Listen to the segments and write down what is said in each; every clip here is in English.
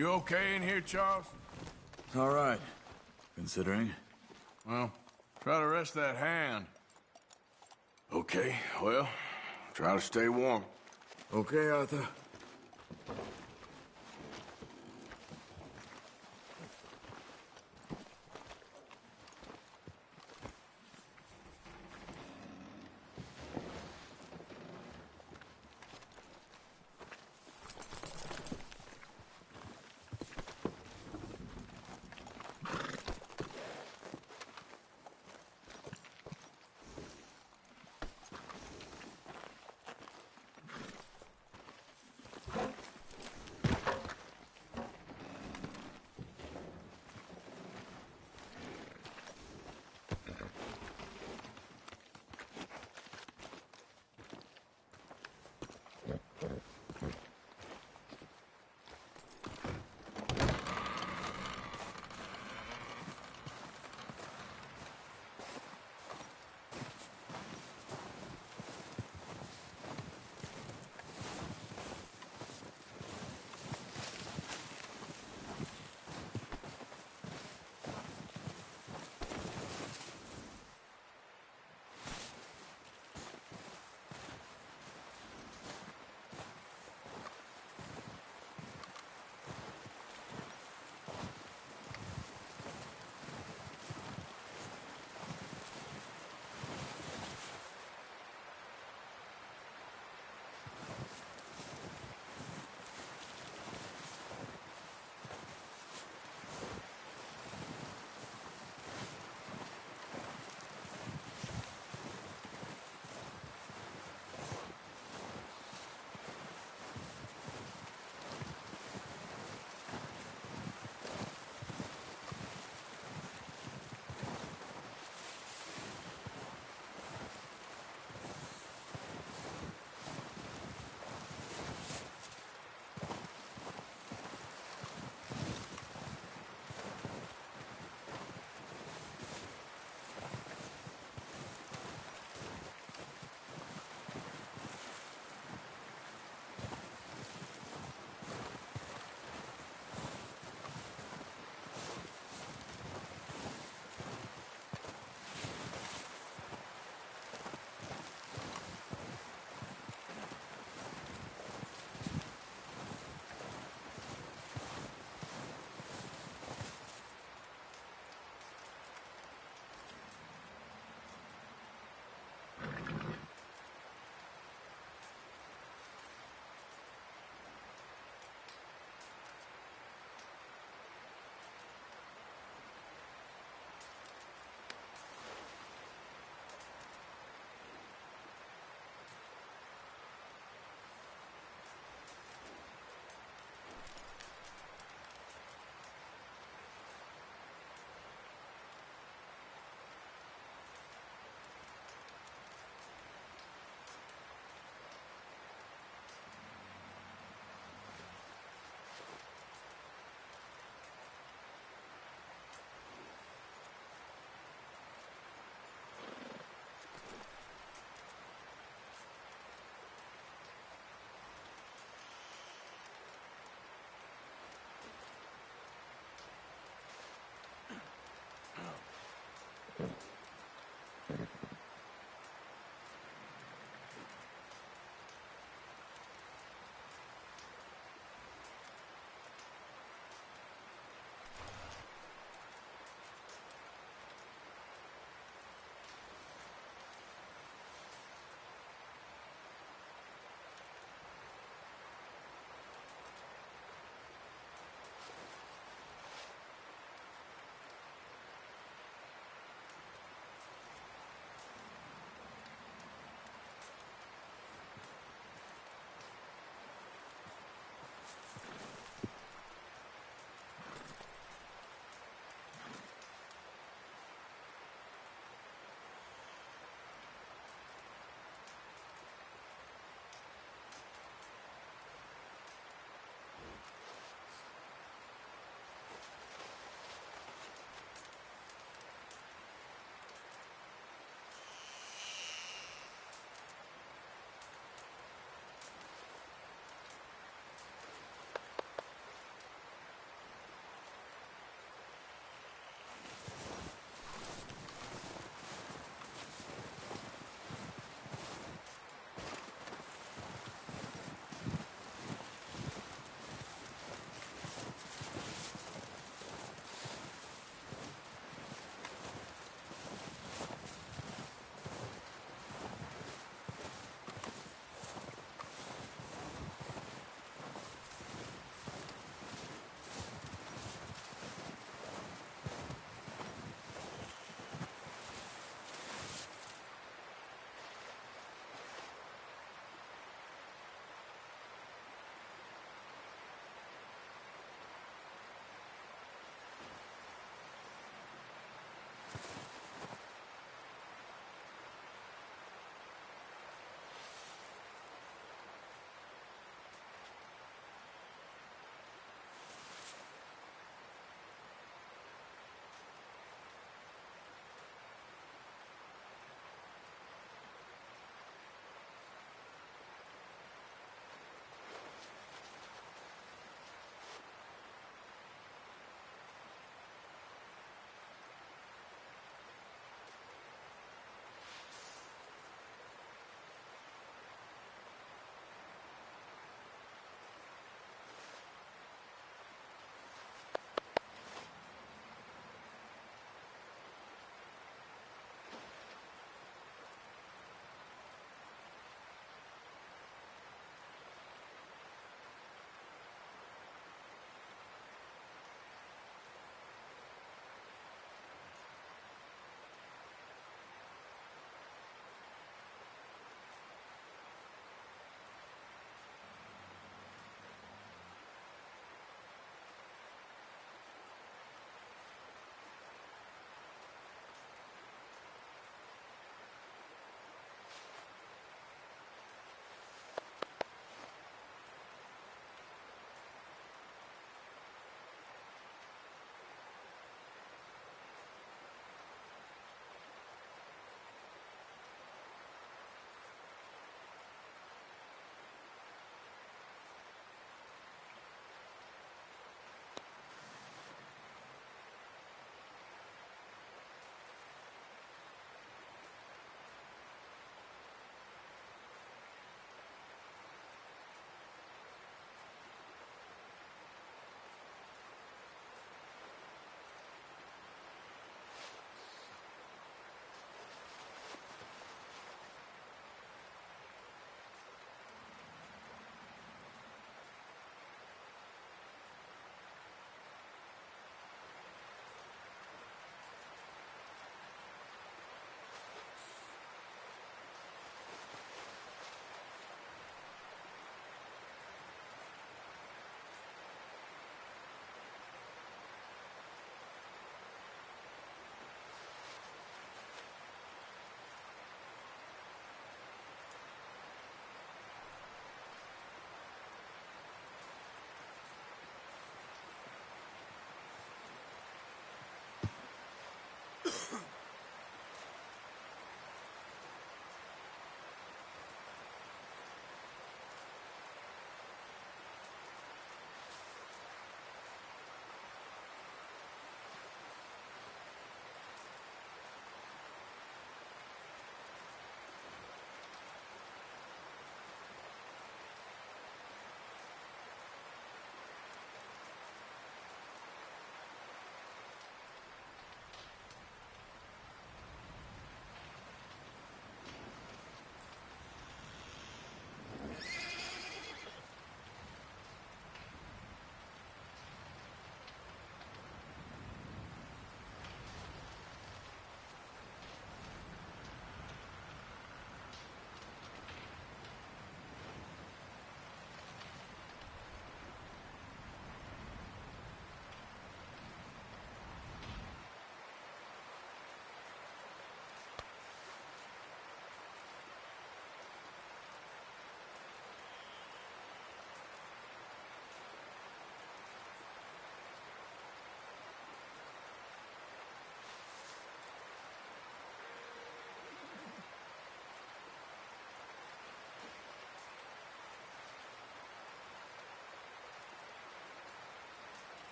You okay in here, Charles? All right. Considering. Well, try to rest that hand. Okay, well, try to stay warm. Okay, Arthur.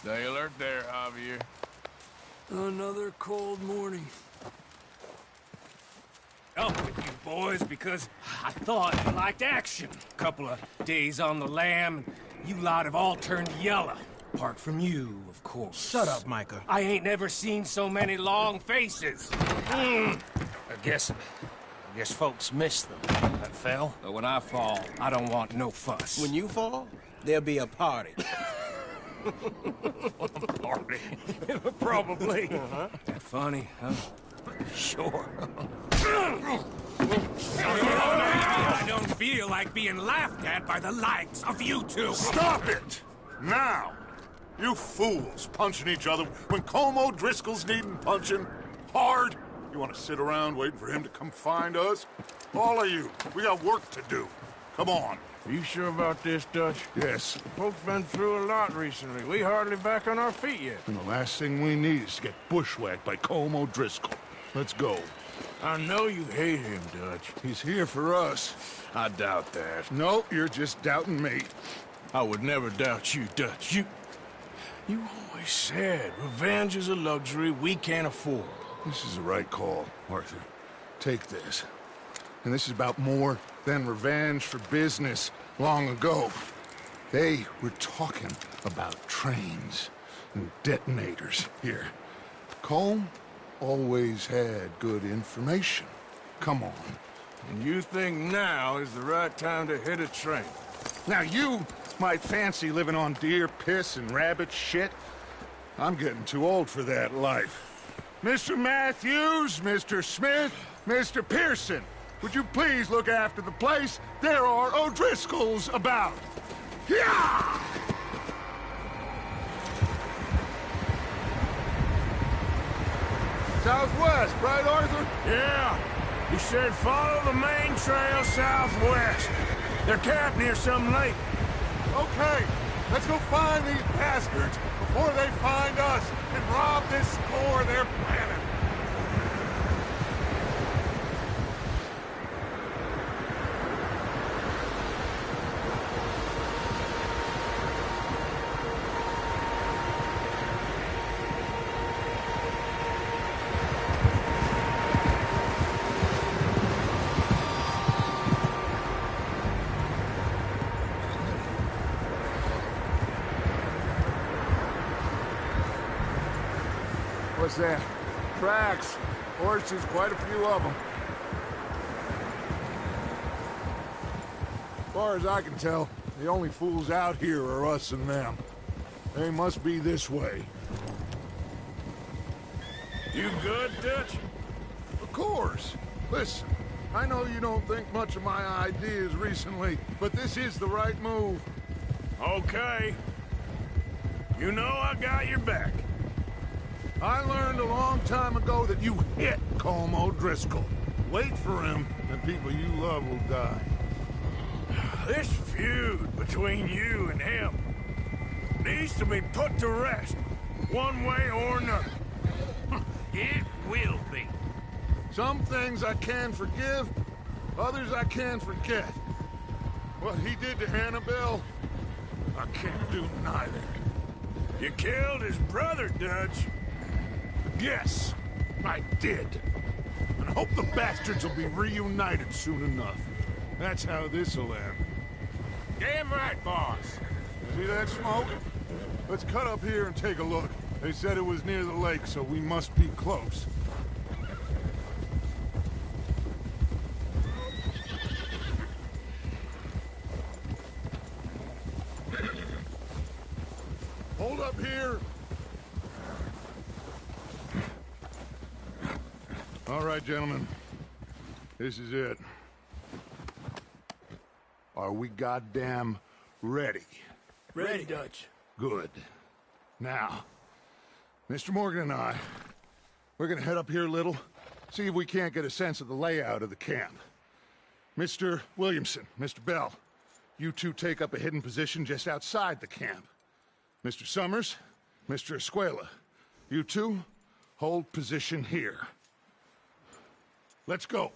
Stay alert there, Javier. Another cold morning. Up with you boys because I thought you liked action. Couple of days on the lam, you lot have all turned yellow. Apart from you, of course. Shut up, Micah. I ain't never seen so many long faces. I guess folks miss them. That fell. But when I fall, I don't want no fuss. When you fall, there'll be a party. Party. Probably. That funny, huh? Sure. I don't feel like being laughed at by the likes of you two. Stop it! Now! You fools punching each other when Como Driscoll's needing punching hard. You want to sit around waiting for him to come find us? All of you, we got work to do. Come on. Are you sure about this, Dutch? Yes. Folks been through a lot recently. We hardly back on our feet yet. And the last thing we need is to get bushwhacked by Como Driscoll. Let's go. I know you hate him, Dutch. He's here for us. I doubt that. No, you're just doubting me. I would never doubt you, Dutch. You always said revenge is a luxury we can't afford. This is the right call, Arthur. Take this. And this is about more than revenge for business long ago. They were talking about trains and detonators here. Colm always had good information. Come on. And you think now is the right time to hit a train? Now you might fancy living on deer piss and rabbit shit. I'm getting too old for that life. Mr. Matthews, Mr. Smith, Mr. Pearson, would you please look after the place? There are O'Driscolls about. Yeah! Southwest, right, Arthur? Yeah. He said follow the main trail southwest. They're camped near some lake. Okay, let's go find these bastards before they find us and rob this store they're planning. What's that? Tracks. Horses, quite a few of them. As far as I can tell, the only fools out here are us and them. They must be this way. You good, Dutch? Of course. Listen, I know you don't think much of my ideas recently, but this is the right move. Okay. You know I got your back. I learned a long time ago that you hit Colm O'Driscoll. Wait for him, and people you love will die. This feud between you and him needs to be put to rest, one way or another. It will be. Some things I can forgive, others I can forget. What he did to Annabelle, I can't do neither. You killed his brother, Dutch. Yes, I did. And I hope the bastards will be reunited soon enough. That's how this'll end. Damn right, boss. See that smoke? Let's cut up here and take a look. They said it was near the lake, so we must be close. Hold up here. All right, gentlemen. This is it. Are we goddamn ready? Ready, Dutch. Good. Now, Mr. Morgan and I, we're gonna head up here a little, see if we can't get a sense of the layout of the camp. Mr. Williamson, Mr. Bell, you two take up a hidden position just outside the camp. Mr. Summers, Mr. Escuela, you two hold position here. Let's go.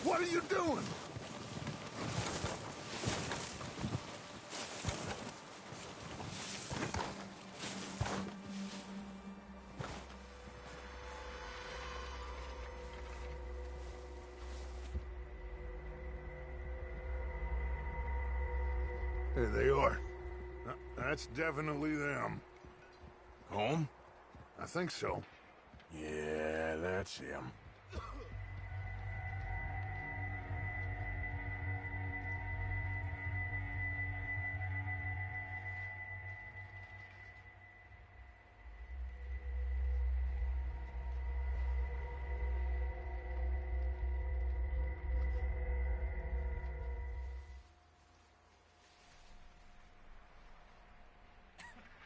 What are you doing? There they are. That's definitely them. Home? I think so. Yeah, that's him.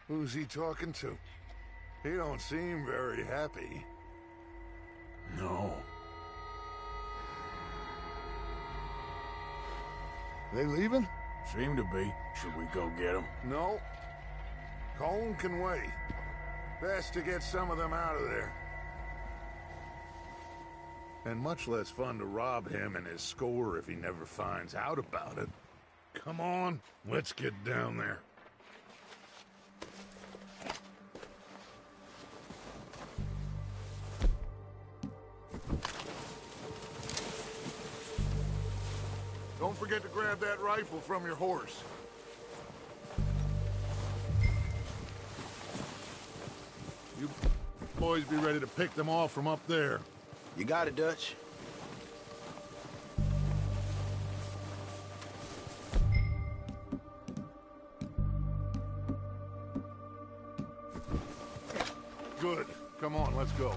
Who's he talking to? He don't seem very happy. No. They leaving? Seem to be. Should we go get them? No. Colin can wait. Best to get some of them out of there. And much less fun to rob him and his score if he never finds out about it. Come on, let's get down there. Don't forget to grab that rifle from your horse. You boys be ready to pick them off from up there. You got it, Dutch. Good. Come on, let's go.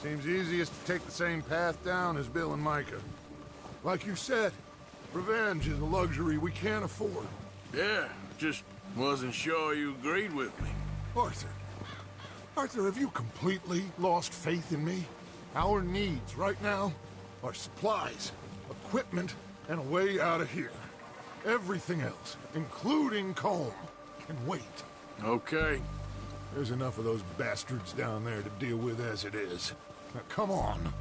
Seems easiest to take the same path down as Bill and Micah. Like you said, revenge is a luxury we can't afford. Yeah, just wasn't sure you agreed with me. Arthur. Arthur, have you completely lost faith in me? Our needs right now are supplies, equipment, and a way out of here. Everything else, including Colm, can wait. Okay. There's enough of those bastards down there to deal with as it is. Now, come on.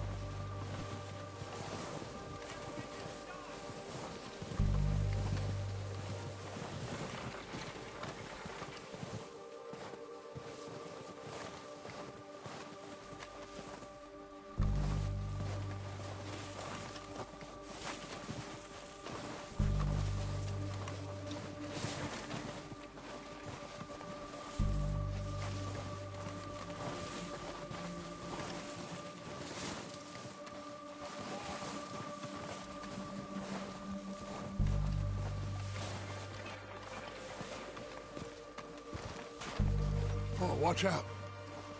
Oh, watch out.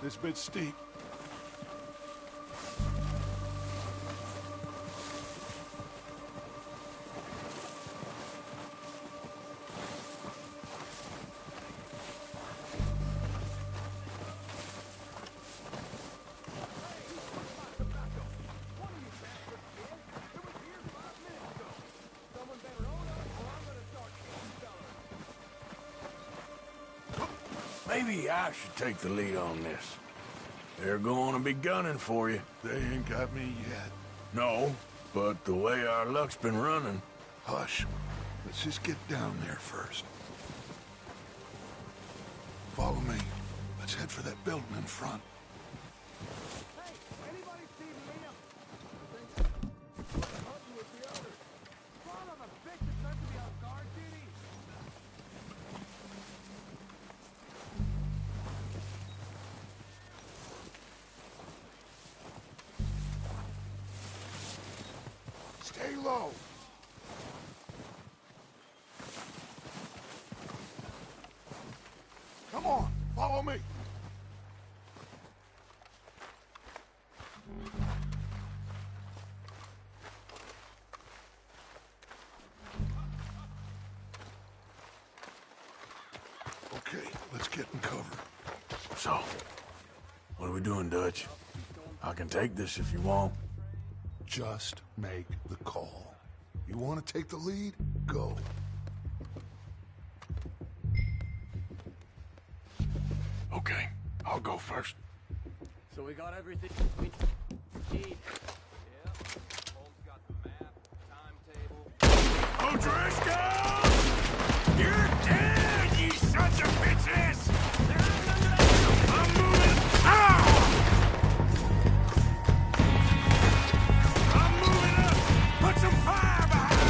This bit's steep. Maybe I should take the lead on this. They're going to be gunning for you. They ain't got me yet. No, but the way our luck's been running... Hush. Let's just get down there first. Follow me. Let's head for that building in front. Hey, anybody see Liam? Hunting with the others. Son of a bitch is meant to be on guard duty. Stay low. Come on, follow me. Okay, let's get in cover. So, what are we doing, Dutch? I can take this if you want. Just make the call. You want to take the lead? Go. Okay, I'll go first. So we got everything we need. Holmes got the map, timetable. O'Driscoll! You're dead, you sons of bitches! I'm moving... Ow! I'm moving up! Put some fire behind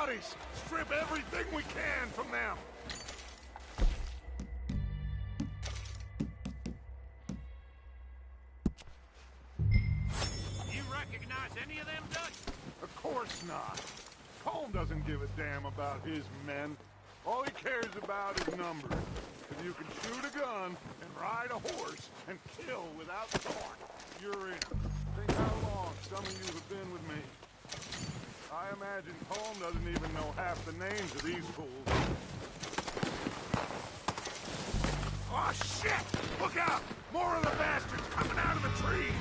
bodies! Strip everything we can from them! You recognize any of them, Dutch? Of course not. Colm doesn't give a damn about his men. All he cares about is numbers. If you can shoot a gun and ride a horse and kill without thought, you're in. Think how long some of you have been with me. I imagine Colm doesn't even know half the names of these fools. Oh, shit! Look out! More of the bastards coming out of the trees!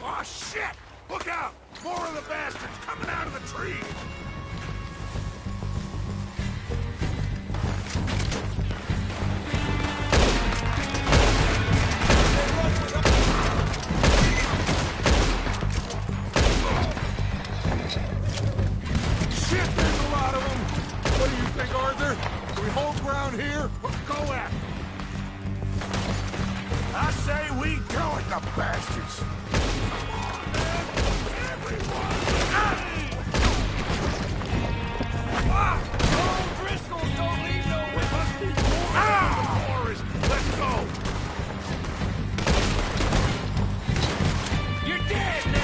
Oh, shit! Look out! More of the bastards coming out of the trees! Shit, there's a lot of them! What do you think, Arthur? Do we hold ground here, or go at them? I say we go at the bastards. Let's go! You're dead now!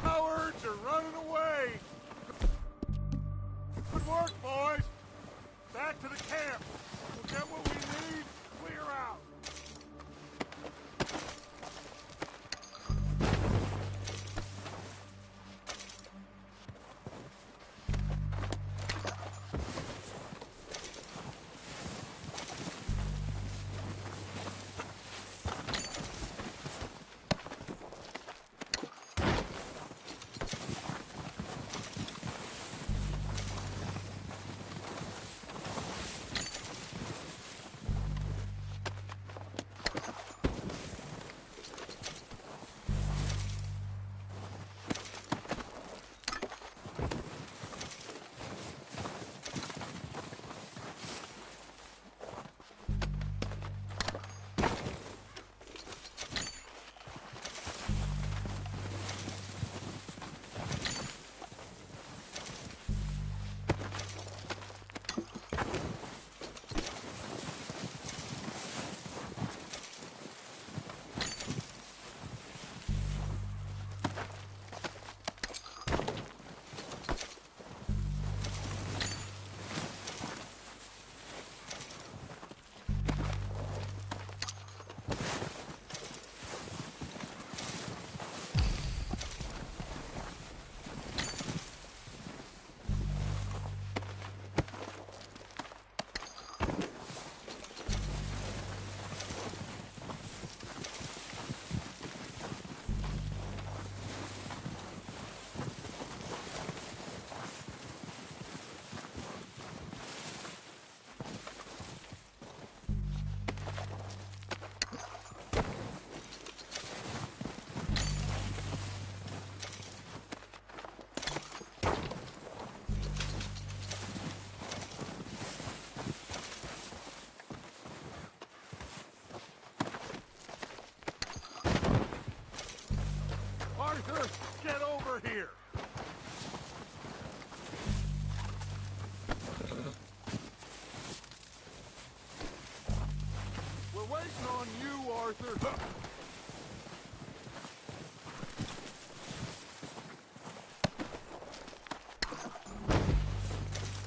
Cowards are running away! Good work, boys! Back to the camp! We'll get what we need, clear out!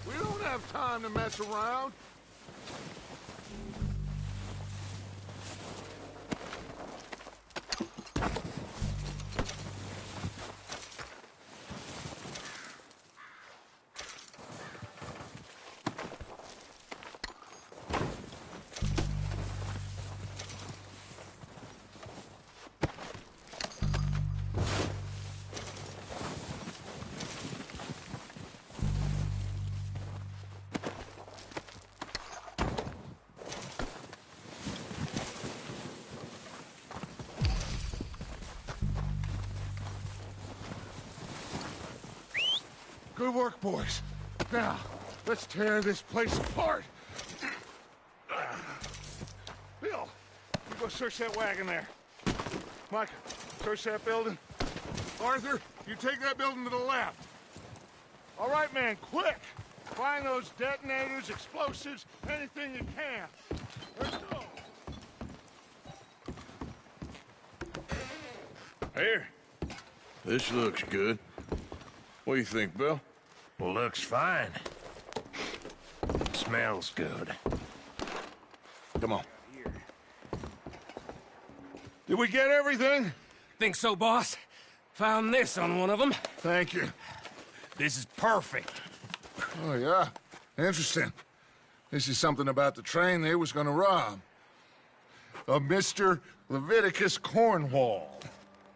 We don't have time to mess around. Good work, boys. Now, let's tear this place apart. Bill, you go search that wagon there. Mike, search that building. Arthur, you take that building to the left. All right, man, quick. Find those detonators, explosives, anything you can. Let's go. Here. This looks good. What do you think, Bill? Looks fine. Smells good. Come on. Did we get everything? Think so, boss? Found this on one of them. Thank you. This is perfect. Oh, yeah? Interesting. This is something about the train they was gonna rob. A Mr. Leviticus Cornwall.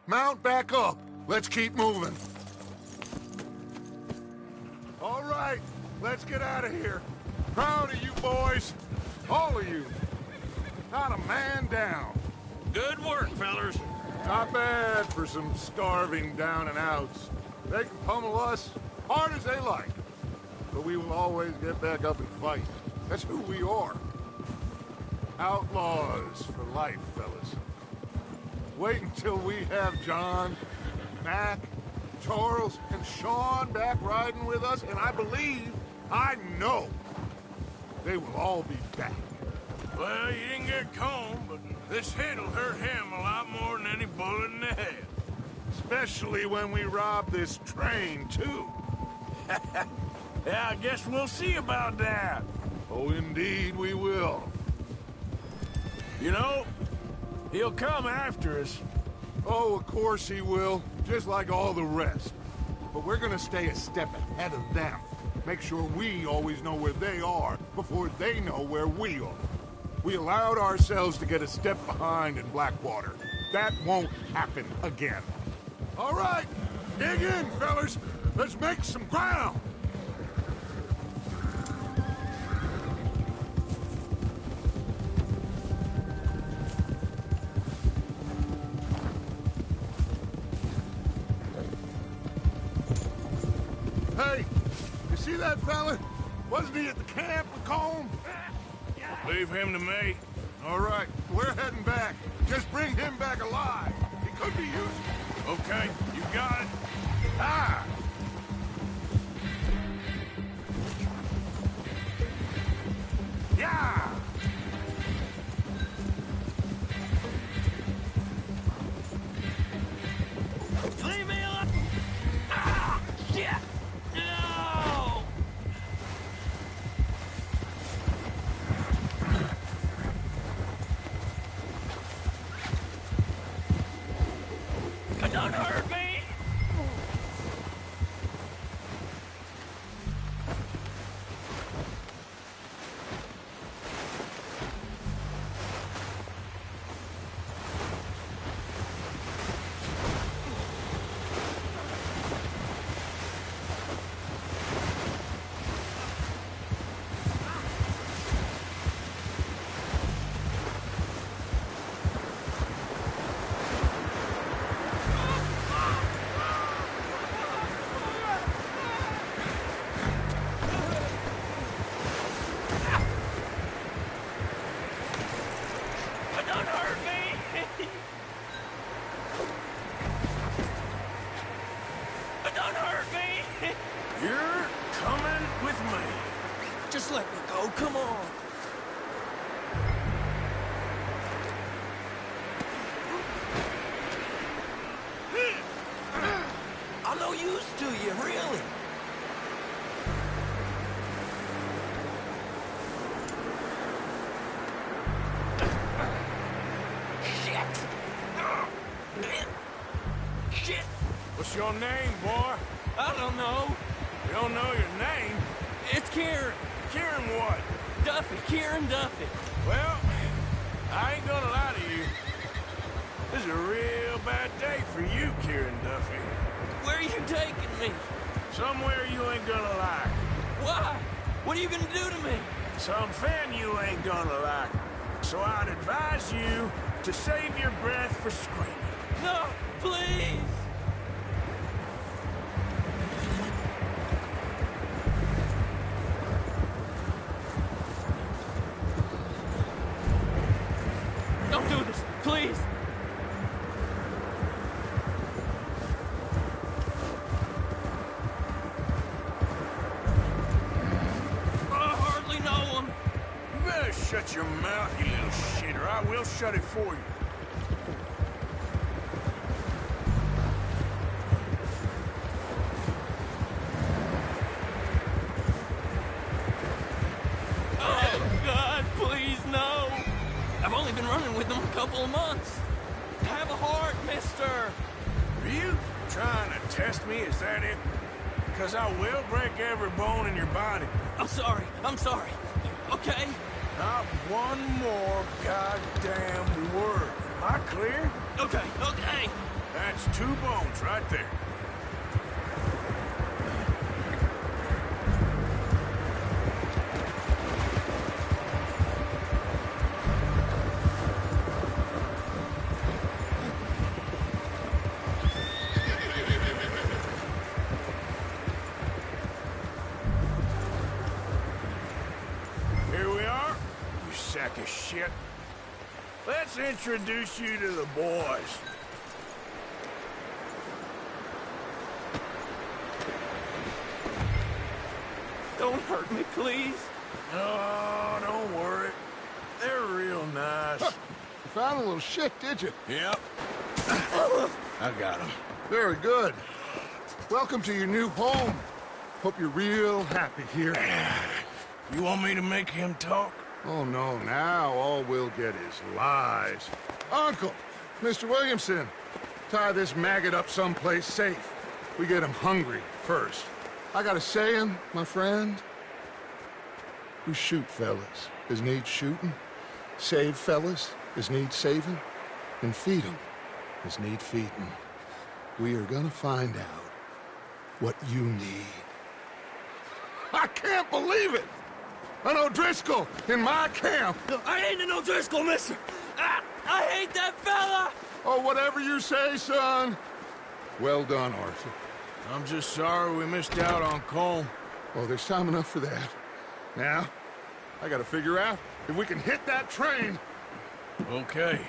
Mount back up. Let's keep moving. All right, let's get out of here. Proud of you boys. All of you. Not a man down. Good work, fellers. Not bad for some starving down and outs. They can pummel us hard as they like. But we will always get back up and fight. That's who we are. Outlaws for life, fellas. Wait until we have John, Mac, Charles, and Sean back riding with us, and I know, they will all be back. Well, you didn't get Combe, but this hit'll hurt him a lot more than any bullet in the head. Especially when we rob this train, too. Yeah, I guess we'll see about that. Oh, indeed we will. You know, he'll come after us. Oh, of course he will, just like all the rest. But we're gonna stay a step ahead of them. Make sure we always know where they are before they know where we are. We allowed ourselves to get a step behind in Blackwater. That won't happen again. All right, dig in, fellas. Let's make some ground. Hey, you see that fella? Wasn't he at the camp with Combe? Leave him to me. All right, we're heading back. Just bring him back alive. He could be useful. Okay, you got it. Ah! Yeah! Leave me alone! Ah! Shit! No! Don't hurt me! Don't hurt me! Don't hurt me! You're coming with me. Just let me go, come on. do you, really? Shit! What's your name, boy? I don't know. You don't know your name? It's Kieran. Kieran what? Duffy. Kieran Duffy. Well, I ain't gonna lie to you. This is a real bad day for you, Kieran Duffy. Where are you taking me? Somewhere you ain't gonna like. Why? What are you gonna do to me? Something you ain't gonna like. So I'd advise you to save your breath for screaming. No, please! Don't do this, please! I hardly know him. You better shut your mouth, you little shit, or I will shut it for you. Oh, God, please, no! I've only been running with them a couple of months. Have a heart, mister! Are you trying to test me? Is that it? Because I will break every bone in your body. I'm sorry, okay? Not one more goddamn word. Am I clear? Okay. That's 2 bones right there. Here we are, you sack of shit. Let's introduce you to the boys. Don't hurt me, please. Oh, don't worry. They're real nice. You found a little shit, did you? Yep. I got them. Very good. Welcome to your new home. Hope you're real happy here. You want me to make him talk? Oh, no, now all we'll get is lies. Uncle, Mr. Williamson, tie this maggot up someplace safe. We get him hungry first. I got a saying, my friend. We shoot fellas as need shooting, save fellas as need saving, and feed them as need feeding. We are gonna find out what you need. I can't believe it! An O'Driscoll in my camp! No, I ain't an O'Driscoll, mister! I hate that fella! Oh, whatever you say, son. Well done, Arthur. I'm just sorry we missed out on Colm. Oh, there's time enough for that. Now, I gotta figure out if we can hit that train. Okay.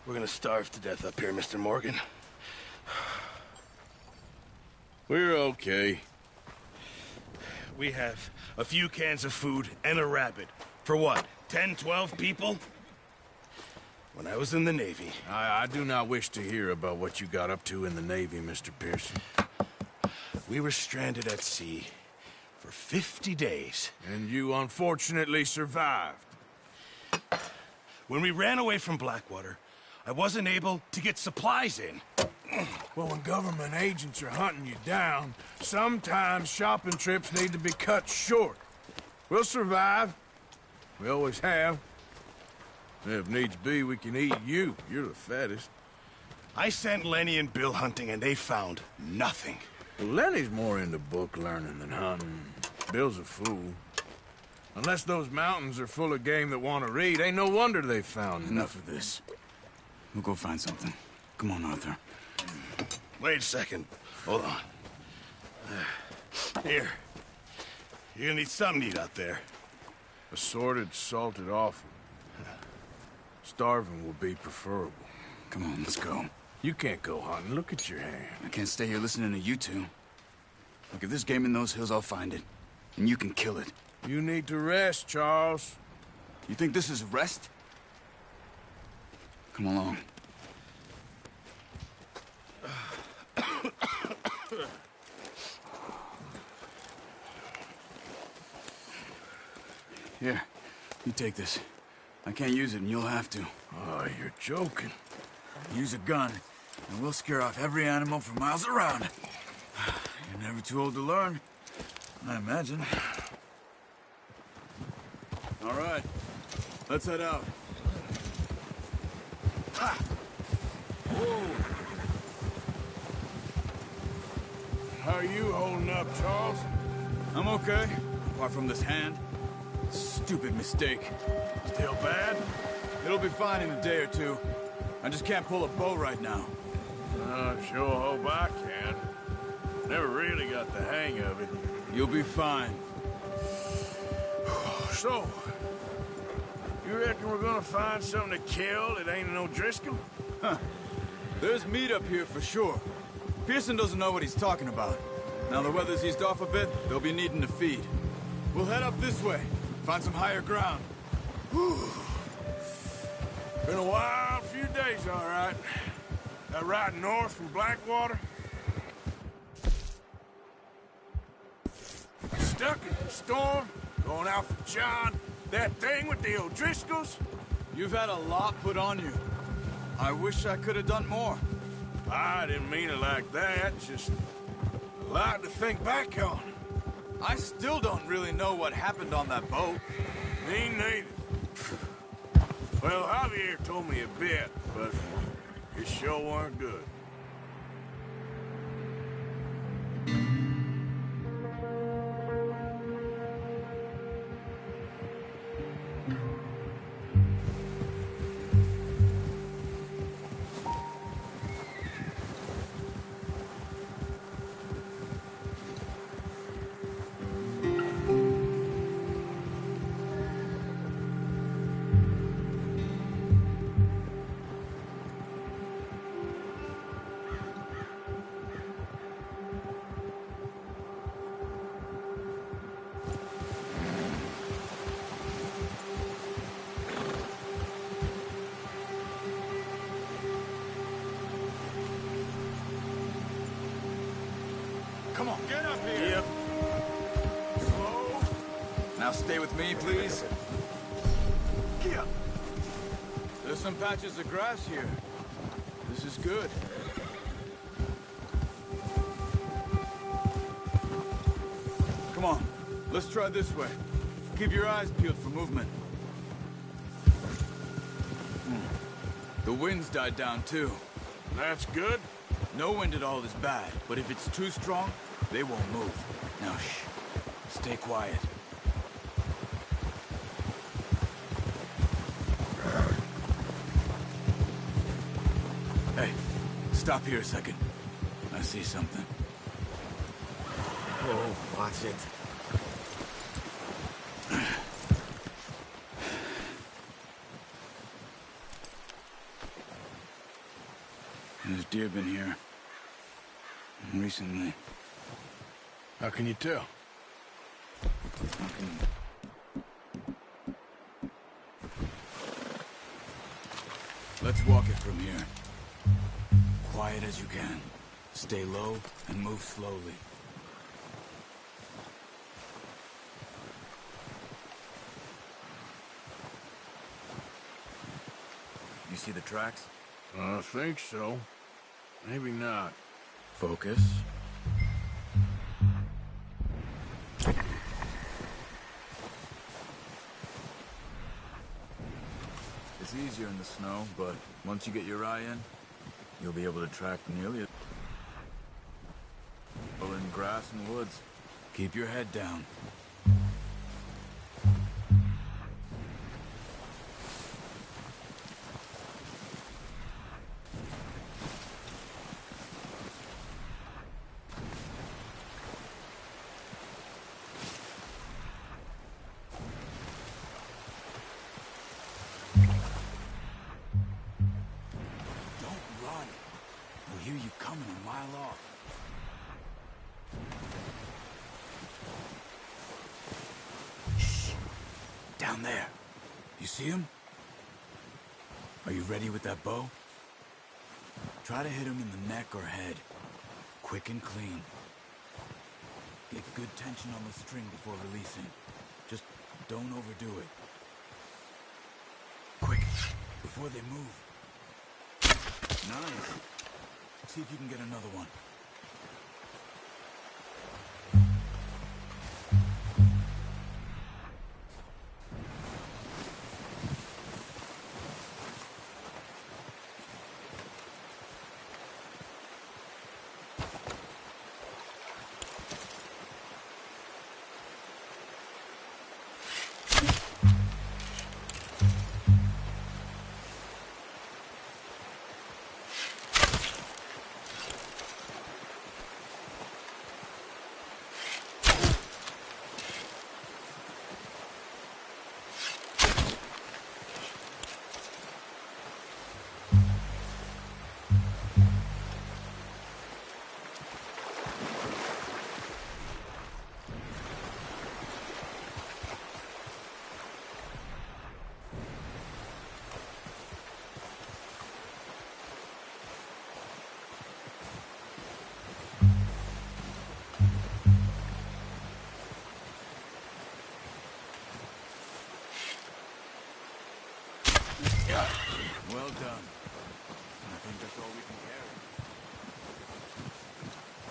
We're gonna starve to death up here, Mr. Morgan. We're okay. We have a few cans of food and a rabbit. For what, 10, 12 people? When I was in the Navy... I do not wish to hear about what you got up to in the Navy, Mr. Pearson. We were stranded at sea for 50 days. And you unfortunately survived. When we ran away from Blackwater, I wasn't able to get supplies in. Well, when government agents are hunting you down, sometimes shopping trips need to be cut short. We'll survive. We always have. If needs be, we can eat you. You're the fattest. I sent Lenny and Bill hunting, and they found nothing. Well, Lenny's more into book learning than hunting. Bill's a fool. Unless those mountains are full of game that want to read, ain't no wonder they found Enough of this. We'll go find something. Come on, Arthur. Wait a second. Hold on. Here. You're gonna need something to eat out there. Assorted, salted offal. Starving will be preferable. Come on, let's go. You can't go hunting. Look at your hand. I can't stay here listening to you two. Look, if there's game in those hills, I'll find it. And you can kill it. You need to rest, Charles. You think this is rest? Come along. Here, you take this. I can't use it, and you'll have to. Oh, you're joking. Use a gun, and we'll scare off every animal for miles around. You're never too old to learn, I imagine. All right, let's head out. Ha! How are you holding up, Charles? I'm okay, apart from this hand. Stupid mistake. Still bad? It'll be fine in a day or two. I just can't pull a bow right now. I sure hope I can. Never really got the hang of it. You'll be fine. So, you reckon we're gonna find something to kill that ain't no Driscoll? Huh. There's meat up here for sure. Pearson doesn't know what he's talking about. Now the weather's eased off a bit, they'll be needing to feed. We'll head up this way, find some higher ground. Whew. Been a wild few days, all right. That ride north from Blackwater? Stuck in the storm, going out for John. That thing with the O'Driscolls? You've had a lot put on you. I wish I could have done more. I didn't mean it like that, just a lot to think back on. I still don't really know what happened on that boat. Me neither. Well, Javier told me a bit, but it sure weren't good. Come on, get up here! Yep. Slow. Now stay with me, please. Yep. There's some patches of grass here. This is good. Come on, let's try this way. Keep your eyes peeled for movement. The wind's died down, too. That's good. No wind at all is bad, but if it's too strong, they won't move. Now, shh. Stay quiet. Hey, stop here a second. I see something. Oh, watch it. There's deer been here. Recently. How can you tell? Let's walk it from here. Quiet as you can. Stay low and move slowly. You see the tracks? I think so. Maybe not. Focus. It's easier in the snow, but once you get your eye in, you'll be able to track nearly as well passing woods. Keep your head down. Hear you coming a mile off. Shh. Down there. You see him? Are you ready with that bow? Try to hit him in the neck or head. Quick and clean. Get good tension on the string before releasing. Just don't overdo it. Quick, before they move. Nice. See if you can get another one. Well done. I think that's all we can carry.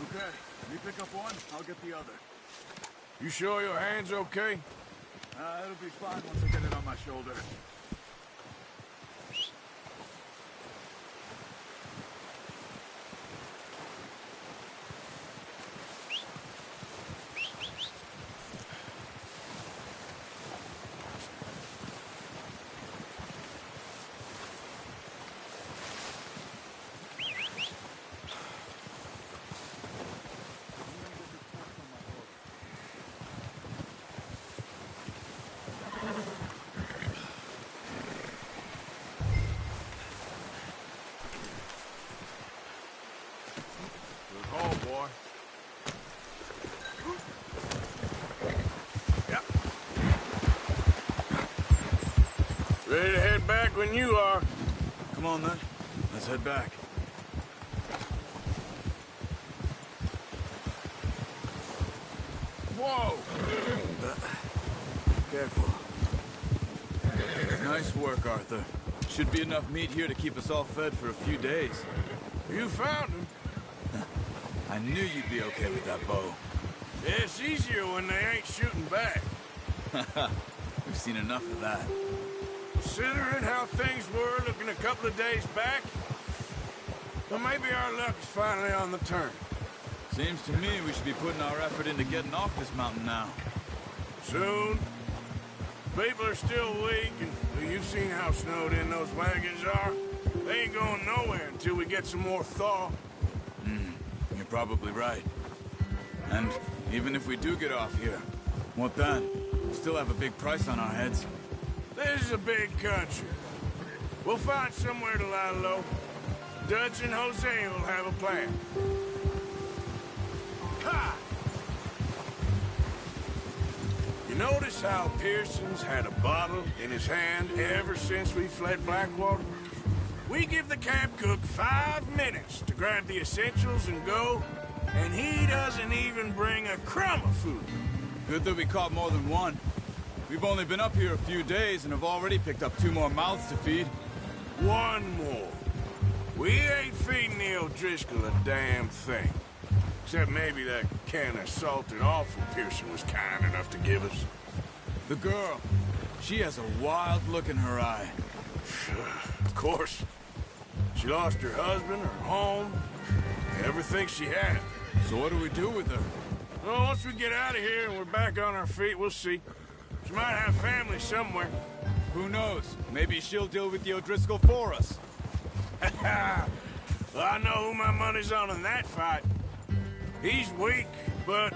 Okay, you pick up one, I'll get the other. You sure your hand's okay? It'll be fine once I get it on my shoulder. Boy. Yeah. Ready to head back when you are. Come on then. Let's head back. Whoa! Careful. Nice work, Arthur. Should be enough meat here to keep us all fed for a few days. You found him. I knew you'd be okay with that bow. It's easier when they ain't shooting back. We've seen enough of that. Considering how things were looking a couple of days back, well, maybe our luck is finally on the turn. Seems to me we should be putting our effort into getting off this mountain now. Soon. People are still weak, and well, you've seen how snowed in those wagons are. They ain't going nowhere until we get some more thaw. You're probably right. And even if we do get off here, what then? We'll still have a big price on our heads. This is a big country. We'll find somewhere to lie low. Dutch and Jose will have a plan. Ha! You notice how Pearson's had a bottle in his hand ever since we fled Blackwater? We give the camp cook 5 minutes to grab the essentials and go, and he doesn't even bring a crumb of food. Good that we caught more than one. We've only been up here a few days and have already picked up 2 more mouths to feed. One more. We ain't feeding the O'Driscoll a damn thing. Except maybe that can of salted offal Pearson was kind enough to give us. The girl, she has a wild look in her eye. Of course. She lost her husband, her home, everything she had. So what do we do with her? Well, once we get out of here and we're back on our feet, we'll see. She might have family somewhere. Who knows? Maybe she'll deal with the O'Driscoll for us. Well, I know who my money's on in that fight. He's weak, but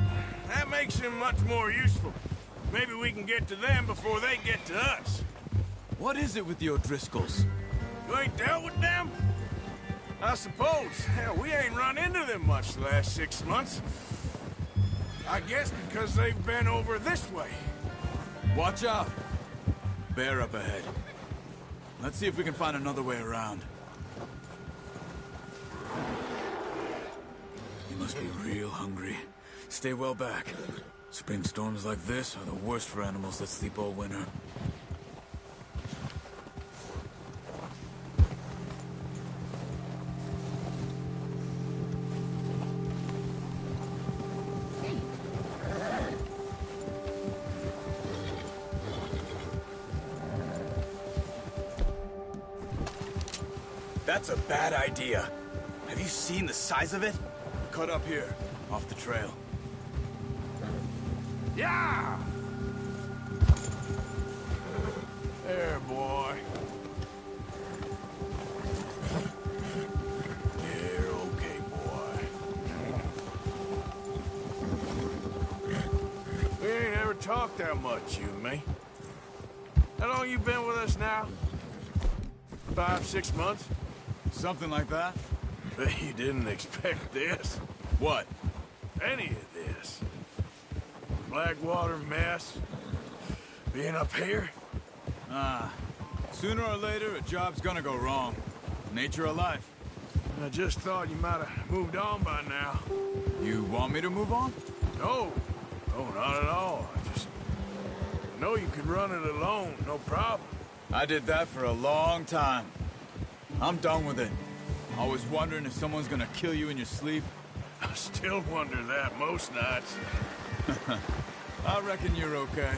that makes him much more useful. Maybe we can get to them before they get to us. What is it with the O'Driscolls? You ain't dealt with them? I suppose. Hell, we ain't run into them much the last 6 months. I guess because they've been over this way. Watch out! Bear up ahead. Let's see if we can find another way around. You must be real hungry. Stay well back. Spring storms like this are the worst for animals that sleep all winter. That's a bad idea. Have you seen the size of it? Cut up here, off the trail. Yeah! There, boy. You're okay, boy. We ain't ever talked that much, you and me. How long you been with us now? 5, 6 months? Something like that? But you didn't expect this. What? Any of this. Blackwater mess. Being up here. Sooner or later, a job's gonna go wrong. Nature of life. I just thought you might have moved on by now. You want me to move on? No. No, not at all. I just know you could run it alone, no problem. I did that for a long time. I'm done with it. Always wondering if someone's gonna kill you in your sleep. I still wonder that most nights. I reckon you're okay.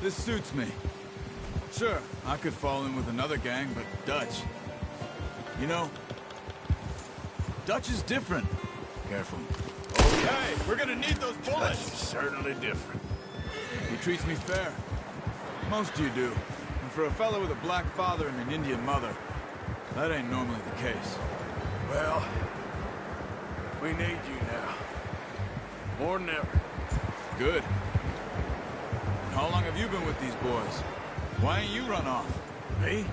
This suits me. Sure, I could fall in with another gang, but Dutch... You know, Dutch is different. Careful. Hey, we're gonna need those That's bullets! certainly different. He treats me fair. Most of you do. And for a fellow with a black father and an Indian mother, that ain't normally the case. Well, we need you now. More than ever. Good. And how long have you been with these boys? Why ain't you run off? Me?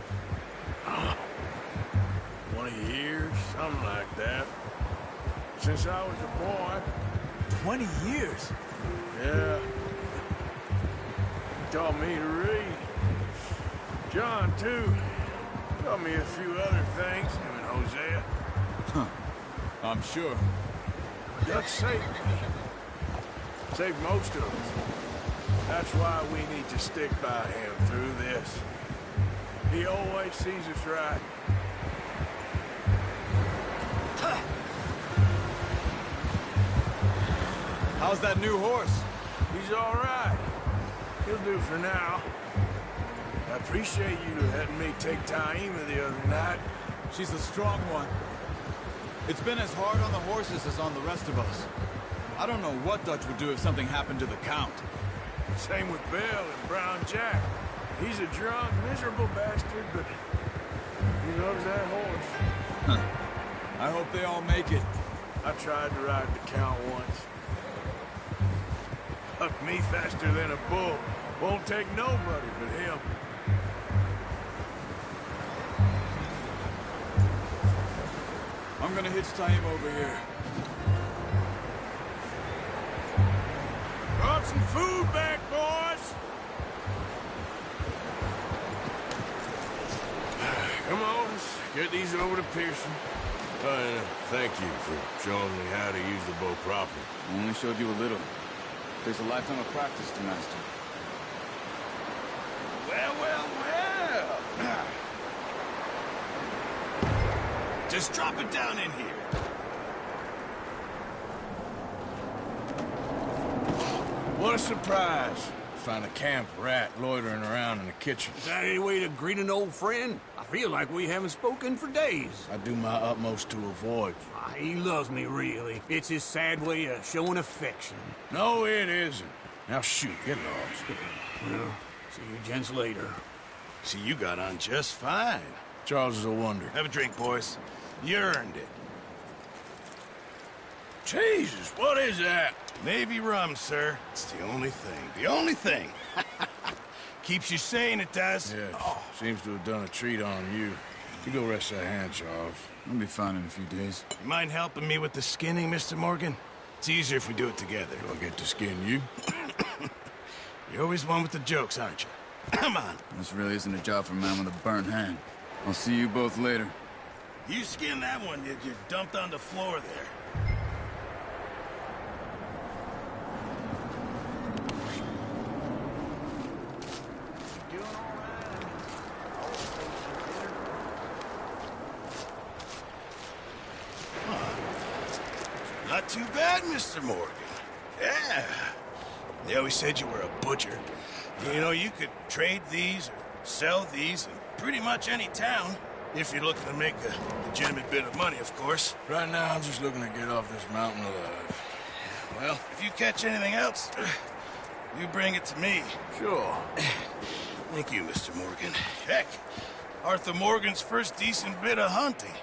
20 years, something like that. Since I was a boy. 20 years? Yeah. He taught me to read. John, too. Taught me a few other things, him and Hosea. I'm sure. Dutch saved me. Saved most of us. That's why we need to stick by him through this. He always sees us right. How's that new horse? He's all right. He'll do for now. I appreciate you letting me take Taima the other night. She's a strong one. It's been as hard on the horses as on the rest of us. I don't know what Dutch would do if something happened to the Count. Same with Bill and Brown Jack. He's a drunk, miserable bastard, but he loves that horse. I hope they all make it. I tried to ride the Count once. Hucked me faster than a bull. Won't take nobody but him. I'm gonna hitch Taima over here. Brought some food back, boys! Come on, let's get these over to Pearson. Thank you for showing me how to use the bow properly. I only showed you a little. There's a lifetime of practice to master. Well, well, well! Just drop it down in here. What a surprise. find a camp rat loitering around in the kitchen. Is that any way to greet an old friend? I feel like we haven't spoken for days. I do my utmost to avoid you. He loves me, really. It's his sad way of showing affection. No, it isn't. Now shoot, get lost. Well, see you gents later. See, you got on just fine. Charles is a wonder. Have a drink, boys. You earned it. Jesus, what is that? Navy rum, sir. It's the only thing. The only thing. Keeps you sane, it does. Yes, seems to have done a treat on you. You go rest that hand, Charles. I'll be fine in a few days. You mind helping me with the skinning, Mr. Morgan? It's easier if we do it together. Do I get to skin you? You're always one with the jokes, aren't you? Come on. This really isn't a job for a man with a burnt hand. I'll see you both later. You skinned that one, did you? Dumped on the floor there. Not too bad, Mr. Morgan. Yeah. They always said you were a butcher. You know, you could trade these or sell these in pretty much any town. If you're looking to make a legitimate bit of money, of course. Right now, I'm just looking to get off this mountain alive. Well, if you catch anything else, you bring it to me. Sure. Thank you, Mr. Morgan. Heck, Arthur Morgan's first decent bit of hunting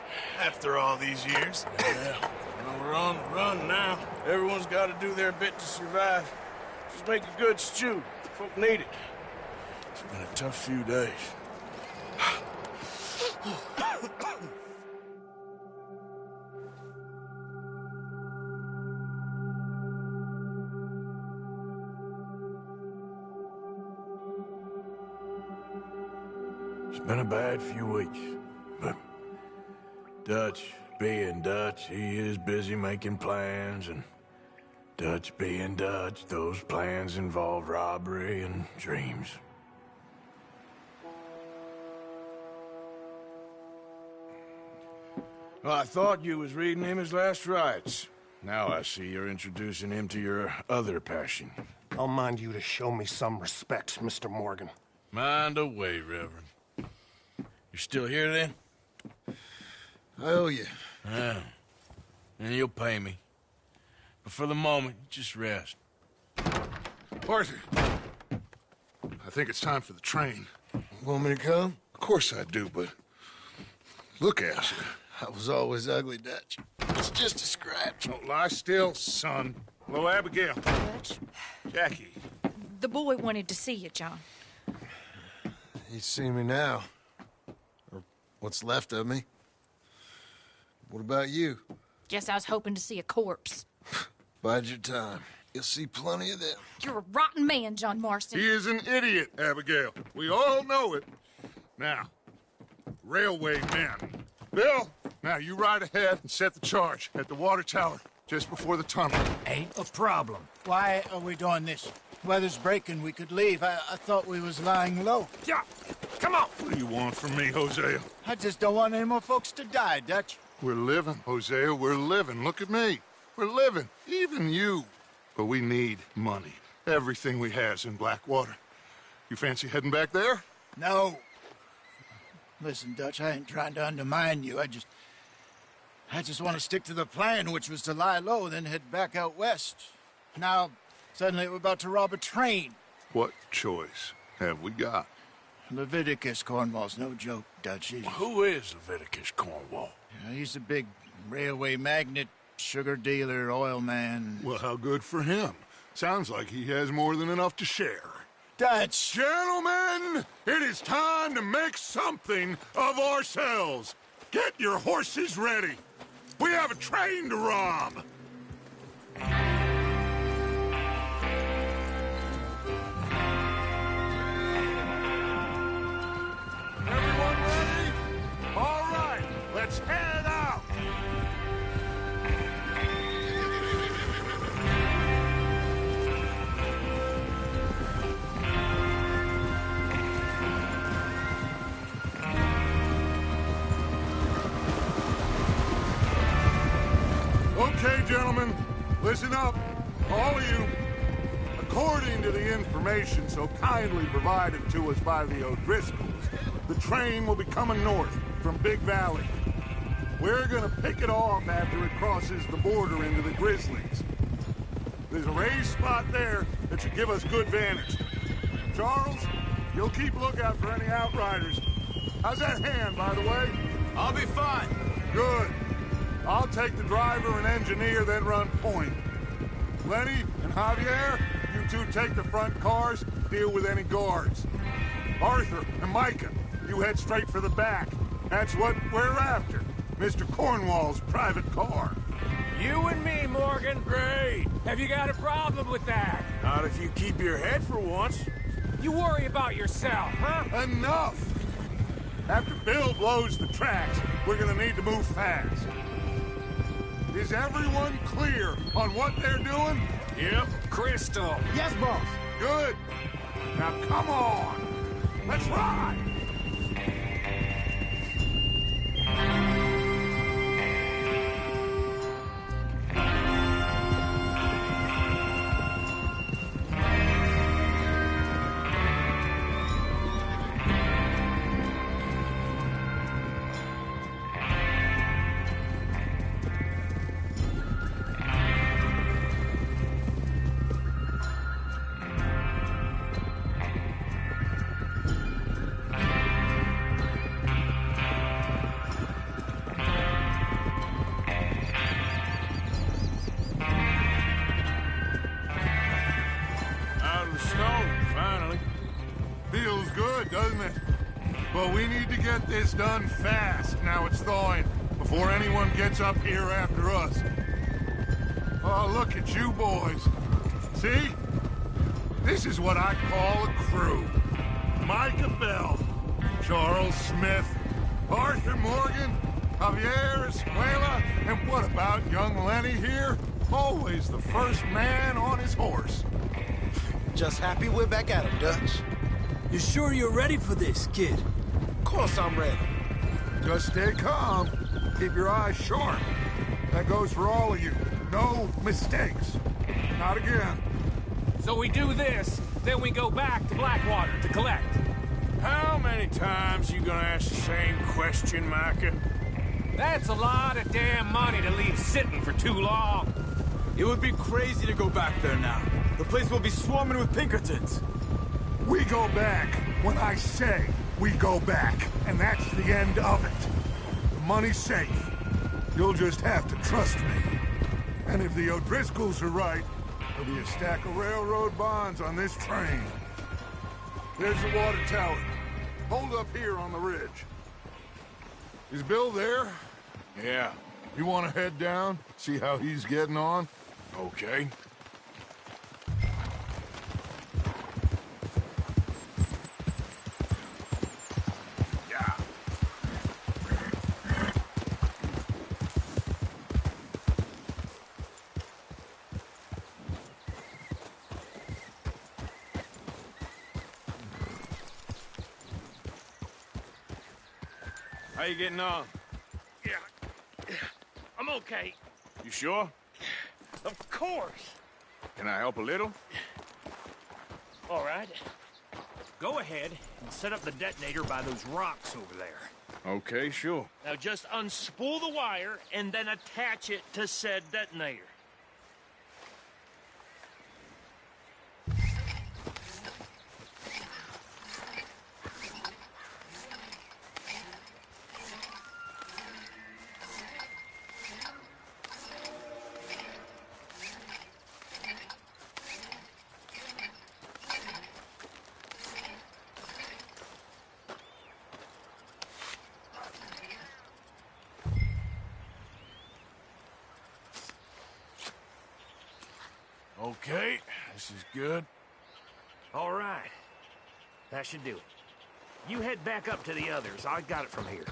after all these years. Yeah. Well, we're on the run now. Everyone's got to do their bit to survive. Just make a good stew. Folk need it. It's been a tough few days. It's been a bad few weeks, but Dutch being Dutch, he is busy making plans, and Dutch being Dutch, those plans involve robbery and dreams. Well, I thought you was reading him his last rites. Now I see you're introducing him to your other passion. I'll mind you to show me some respect, Mr. Morgan. Mind away, Reverend. You still here, then? I owe you. Yeah. And you'll pay me. But for the moment, just rest. Arthur, I think it's time for the train. Want me to come? Of course I do, but look at you. I was always ugly, Dutch. It's just a scratch. Don't lie still, son. Hello, Abigail. Dutch, Jackie. the boy wanted to see you, John. He's seen me now. Or what's left of me. What about you? Guess I was hoping to see a corpse. Bide your time. You'll see plenty of them. You're a rotten man, John Marston. He is an idiot, Abigail. We all know it. Now, railway men. Bill, now you ride ahead and set the charge at the water tower just before the tunnel. Ain't a problem. Why are we doing this? Weather's breaking. We could leave. I thought we was lying low. Yeah, come on. What do you want from me, Hosea? I just don't want any more folks to die, Dutch. We're living, Hosea. We're living. Look at me. We're living. Even you. But we need money. Everything we has in Blackwater. You fancy heading back there? No. Listen, Dutch, I ain't trying to undermine you. I just want to stick to the plan, which was to lie low, then head back out west. Now, suddenly we're about to rob a train. What choice have we got? Leviticus Cornwall's no joke, Dutch. Who is Leviticus Cornwall? He's a big railway magnate, sugar dealer, oil man. Well, how good for him. Sounds like he has more than enough to share. Dutch! Gentlemen, it is time to make something of ourselves. Get your horses ready. We have a train to rob. Everyone ready? All right, let's head out. Okay, gentlemen, listen up. All of you. A According to the information so kindly provided to us by the O'Driscolls, the train will be coming north from Big Valley. We're gonna pick it off after it crosses the border into the Grizzlies. There's a raised spot there that should give us good vantage. Charles, you'll keep lookout for any outriders. How's that hand, by the way? I'll be fine. Good. I'll take the driver and engineer, then run point. Lenny and Javier, you two take the front cars, deal with any guards. Arthur and Micah, you head straight for the back. That's what we're after. Mr. Cornwall's private car. You and me, Morgan. Great. Have you got a problem with that? Not if you keep your head for once. You worry about yourself, huh? Enough! After Bill blows the tracks, we're gonna need to move fast. Is everyone clear on what they're doing? Yep. Crystal. Yes, boss. Good. Now come on. Let's ride. Feels good, doesn't it? But we need to get this done fast, now it's thawing, before anyone gets up here after us. Oh, look at you boys. See? This is what I call a crew. Micah Bell, Charles Smith, Arthur Morgan, Javier Escuela, and what about young Lenny here? Always the first man on his horse. Just happy we're back at him, Dutch. You sure you're ready for this, kid? Of course I'm ready. Just stay calm. Keep your eyes sharp. That goes for all of you. No mistakes. Not again. So we do this, then we go back to Blackwater to collect. How many times you gonna ask the same question, Micah? That's a lot of damn money to leave sitting for too long. It would be crazy to go back there now. The place will be swarming with Pinkertons. We go back when I say we go back, and that's the end of it. The money's safe. You'll just have to trust me. And if the O'Driscolls are right, there'll be a stack of railroad bonds on this train. There's the water tower. Hold up here on the ridge. Is Bill there? Yeah. You want to head down, see how he's getting on? Okay. How you getting on? Yeah. I'm okay. You sure? Of course. Can I help a little? All right. Go ahead and set up the detonator by those rocks over there. Okay, sure. Now just unspool the wire and then attach it to said detonator. Okay, this is good. All right. That should do it. You head back up to the others. I got it from here.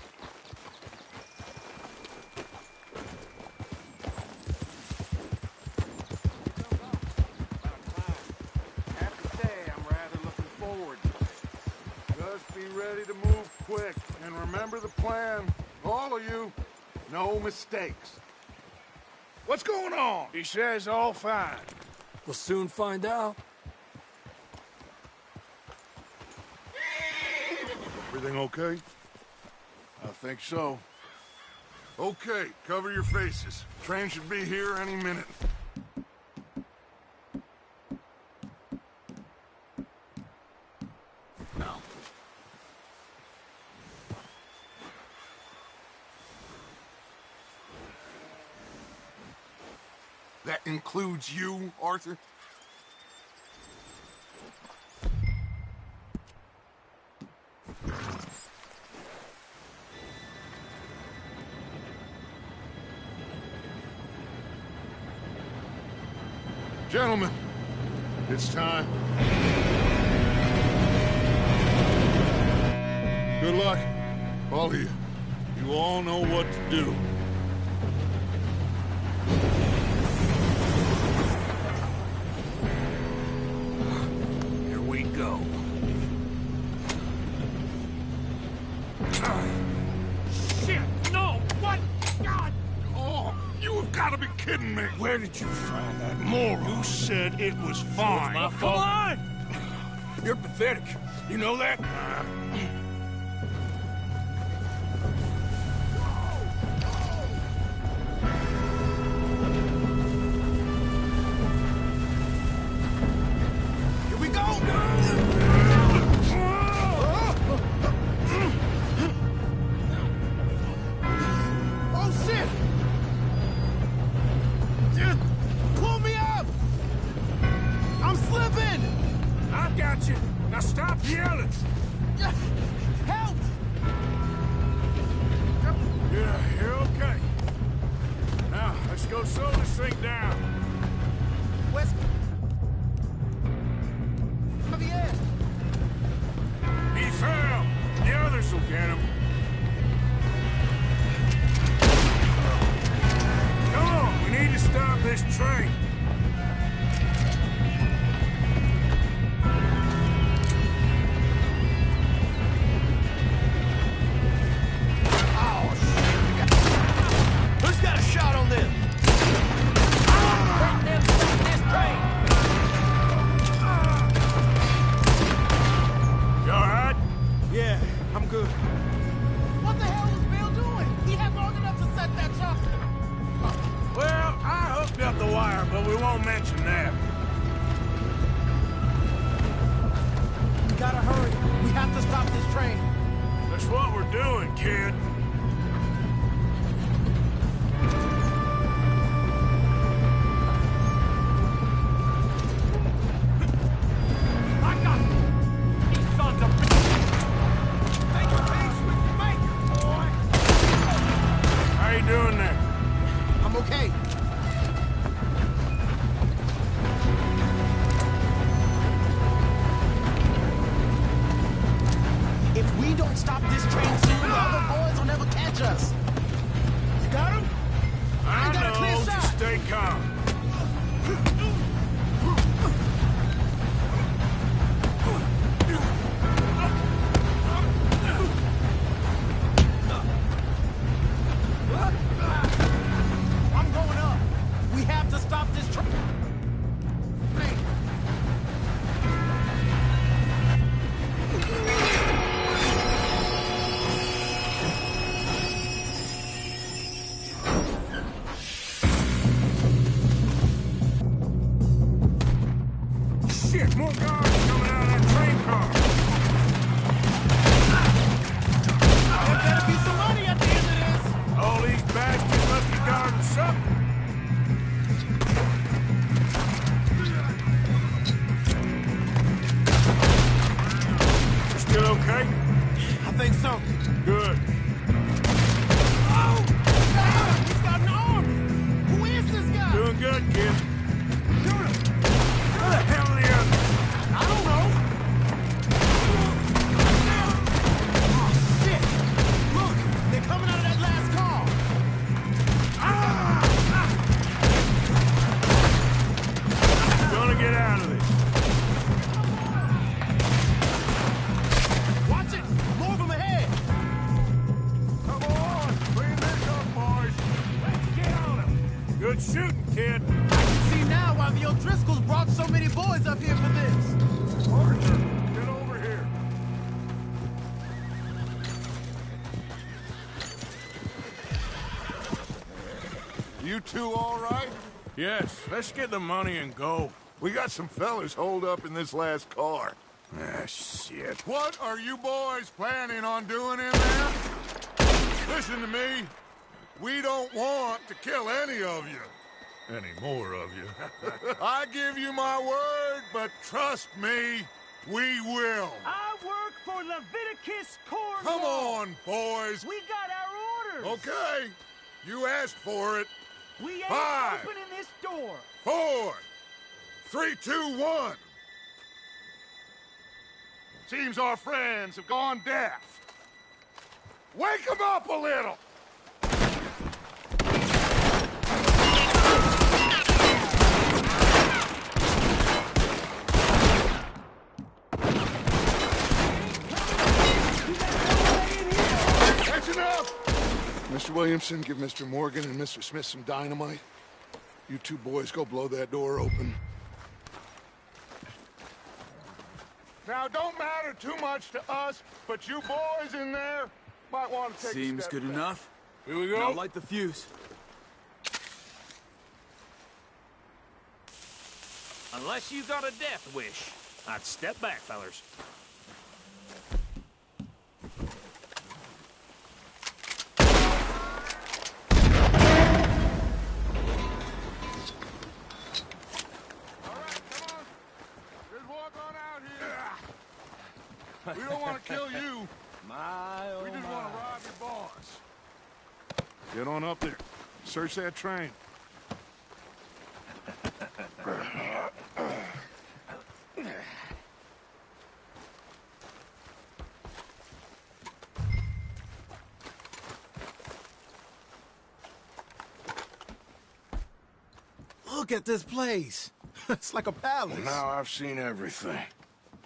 Happy day, I'm rather looking forward to it. Just be ready to move quick, and remember the plan. All of you, no mistakes. What's going on? He says all fine. We'll soon find out. Everything okay? I think so. Okay, cover your faces. Train should be here any minute. Now. That includes you, Arthur? Gentlemen, it's time. Good luck, all of you. You all know what to do. Here we go. Shit! No! What? God! Oh, you have got to be kidding me. Where did you find that moron? You said it was fine. My fault. Come on! You're pathetic. You know that? Here we go! Oh, shit! Pull me up! I'm slipping! I've got you. Now stop yelling. Help! Yeah, you're okay. Now, let's go slow this thing down. Where's Javier? He fell. The others will get him. Come on, we need to stop this train. Who's got a shot on them? Bring them back this train! You all right? Yeah, I'm good. What the hell was Bill doing? He had long enough to set that truck. Well, I hooked up the wire, but we won't mention that. We gotta hurry. We have to stop this train. That's what we're doing, kid. I got these sons of Make your peace with your maker, boy. How you doing there? I'm okay. If we don't stop this train soon, the other boys will never catch us. You got him? I got a clear know, shot. just stay calm. I'm going up. We have to stop this train. Shit, more guards coming out of that train car. There better be some money at the end of this. All these bastards must be guarding something. You still okay? I think so. Good. Oh! He's got an arm! Who is this guy? Doing good, kid. Who the hell are the others? I don't know. Oh, shit! Look, they're coming out of that last car. Gonna get out of this. Watch it! More of them ahead! Come on, clean this up, boys. Let's get on them. Good shooting, kid. I can see now why the O'Driscolls brought so many boys up here for this. Arthur, get over here. You two all right? Yes, let's get the money and go. We got some fellas holed up in this last car. Ah, shit. What are you boys planning on doing in there? Listen to me. We don't want to kill any of you. Any more of you. I give you my word, but trust me, we will. I work for Leviticus Cornwall. Come on, boys. We got our orders. Okay. You asked for it. We ain't 5, opening this door. 4, 3, 2, 1. Seems our friends have gone deaf. Wake them up a little! That's enough! Mr. Williamson, give Mr. Morgan and Mr. Smith some dynamite. You two boys go blow that door open. Now, don't matter too much to us, but you boys in there might want to take Seems a step good back. enough. Here we go. Now light the fuse. Unless you got a death wish, I'd step back, fellers. We don't want to kill you. My, oh We just my. want to rob your boss. Get on up there. Search that train. Look at this place. It's like a palace. Now I've seen everything.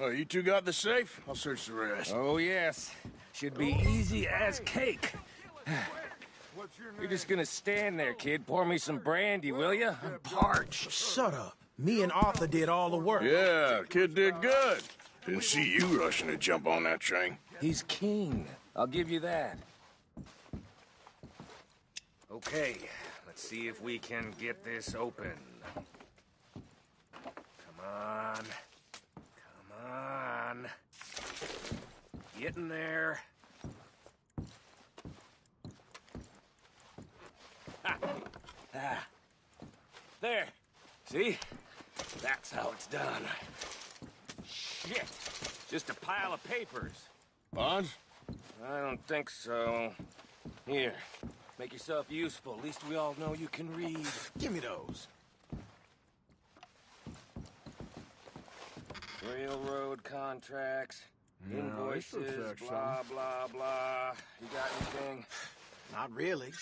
Oh, you two got the safe? I'll search the rest. Oh, yes. Should be easy as cake. What's your name? You're just gonna stand there, kid. Pour me some brandy, will you? I'm parched. Shut up. Me and Arthur did all the work. Yeah, kid did good. Didn't see you rushing to jump on that train. He's keen. I'll give you that. Okay, let's see if we can get this open. Come on. Come on. Get in there. Ah. There. See? That's how it's done. Shit. Just a pile of papers. Bonds? I don't think so. Here. Make yourself useful. At least we all know you can read. Give me those. Railroad contracts, No, this looks invoices, like blah, blah, blah. You got anything? Not really.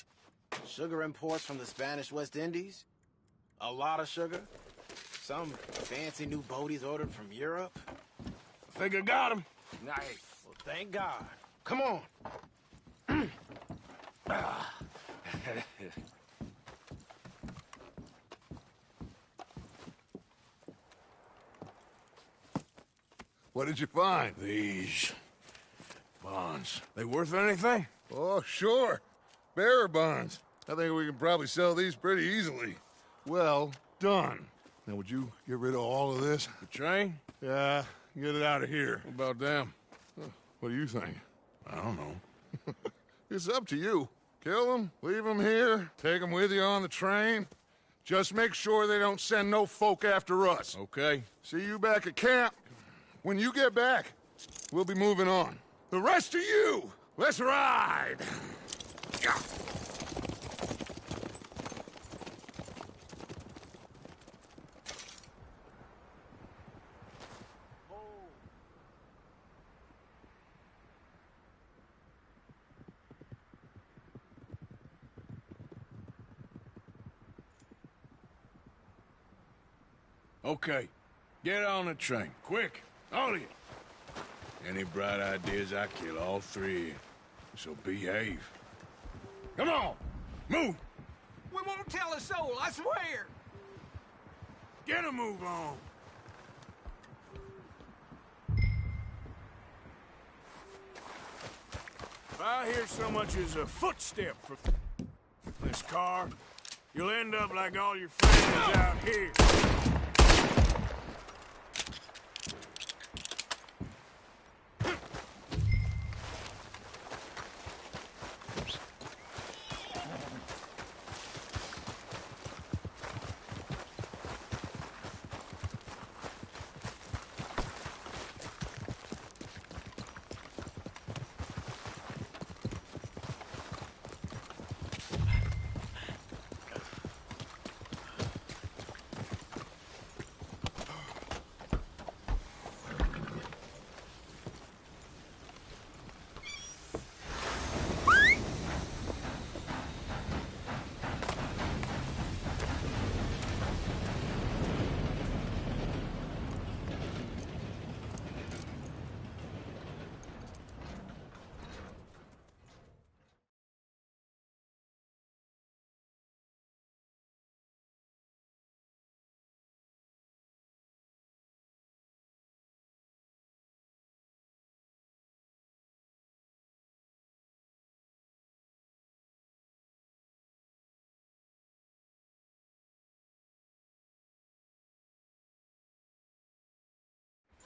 Sugar imports from the Spanish West Indies. A lot of sugar. Some fancy new boat he's ordered from Europe. I think I got him. Nice. Well, thank God. Come on. What did you find? These bonds. They worth anything? Oh, sure. Bearer bonds. I think we can probably sell these pretty easily. Well done. Now, would you get rid of all of this? The train? Yeah, get it out of here. What about them? What do you think? I don't know. It's up to you. Kill them, leave them here, take them with you on the train. Just make sure they don't send no folk after us. Okay. See you back at camp. When you get back, we'll be moving on. The rest of you, let's ride! Yeah. Okay. Get on the train. Quick. All of you. Any bright ideas, I kill all three of you. So behave. Come on! Move! We won't tell a soul, I swear. Get a move on! If I hear so much as a footstep from this car, You'll end up like all your friends out here.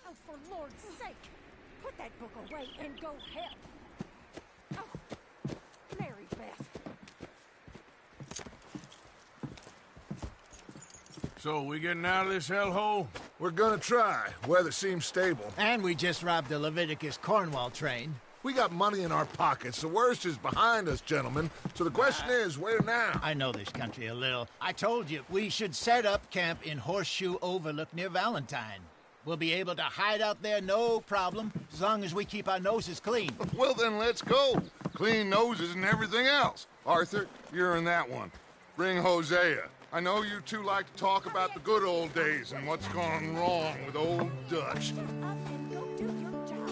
Oh, for Lord's sake, put that book away and go help. Oh, Mary Beth. So, we getting out of this hellhole? We're gonna try. Weather seems stable. And we just robbed the Leviticus Cornwall train. We got money in our pockets. The worst is behind us, gentlemen. So the question is, where now? I know this country a little. I told you, we should set up camp in Horseshoe Overlook near Valentine. We'll be able to hide out there, no problem, as long as we keep our noses clean. Well, then let's go. Clean noses and everything else. Arthur, you're in that one. Bring Hosea. I know you two like to talk about the good old days and what's gone wrong with old Dutch. Shut up and go do your job.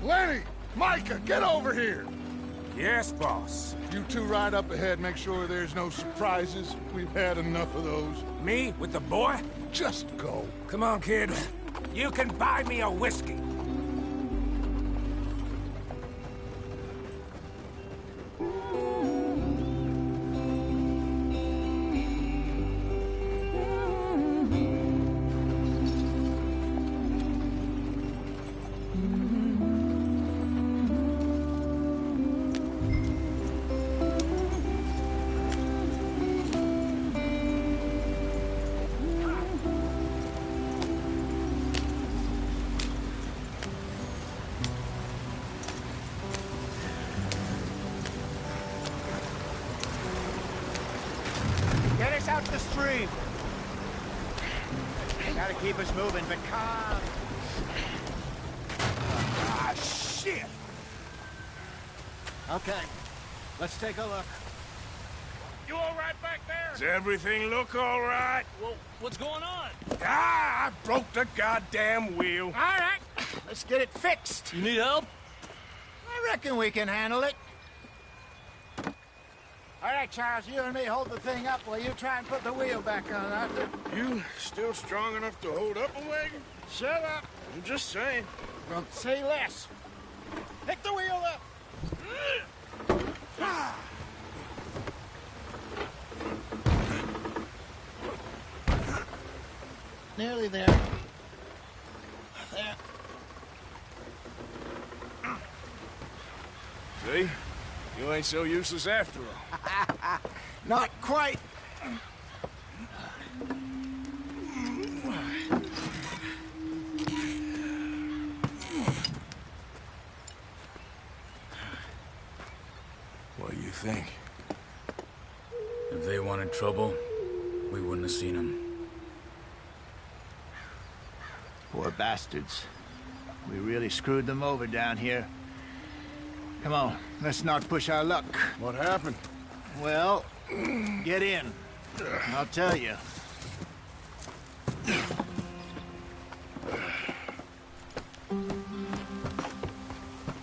Lenny! Micah, get over here! Yes, boss. You two ride up ahead, make sure there's no surprises. We've had enough of those. Me with the boy? Just go. Come on, kid. You can buy me a whiskey. Get us out the stream. Gotta keep us moving, but calm. Ah, shit! Okay, let's take a look. You all right back there? Does everything look all right? Well, what's going on? Ah, I broke the goddamn wheel. All right, let's get it fixed. You need help? I reckon we can handle it. All right, Charles, you and me hold the thing up while you try and put the wheel back on, Arthur. You still strong enough to hold up a wagon? Shut up. I'm just saying. Well, say less. Pick the wheel up. Nearly there. There. See? You ain't so useless after all. Not quite. What do you think? If they wanted trouble, we wouldn't have seen them. Poor bastards. We really screwed them over down here. Come on, let's not push our luck. What happened? Well, get in. I'll tell you.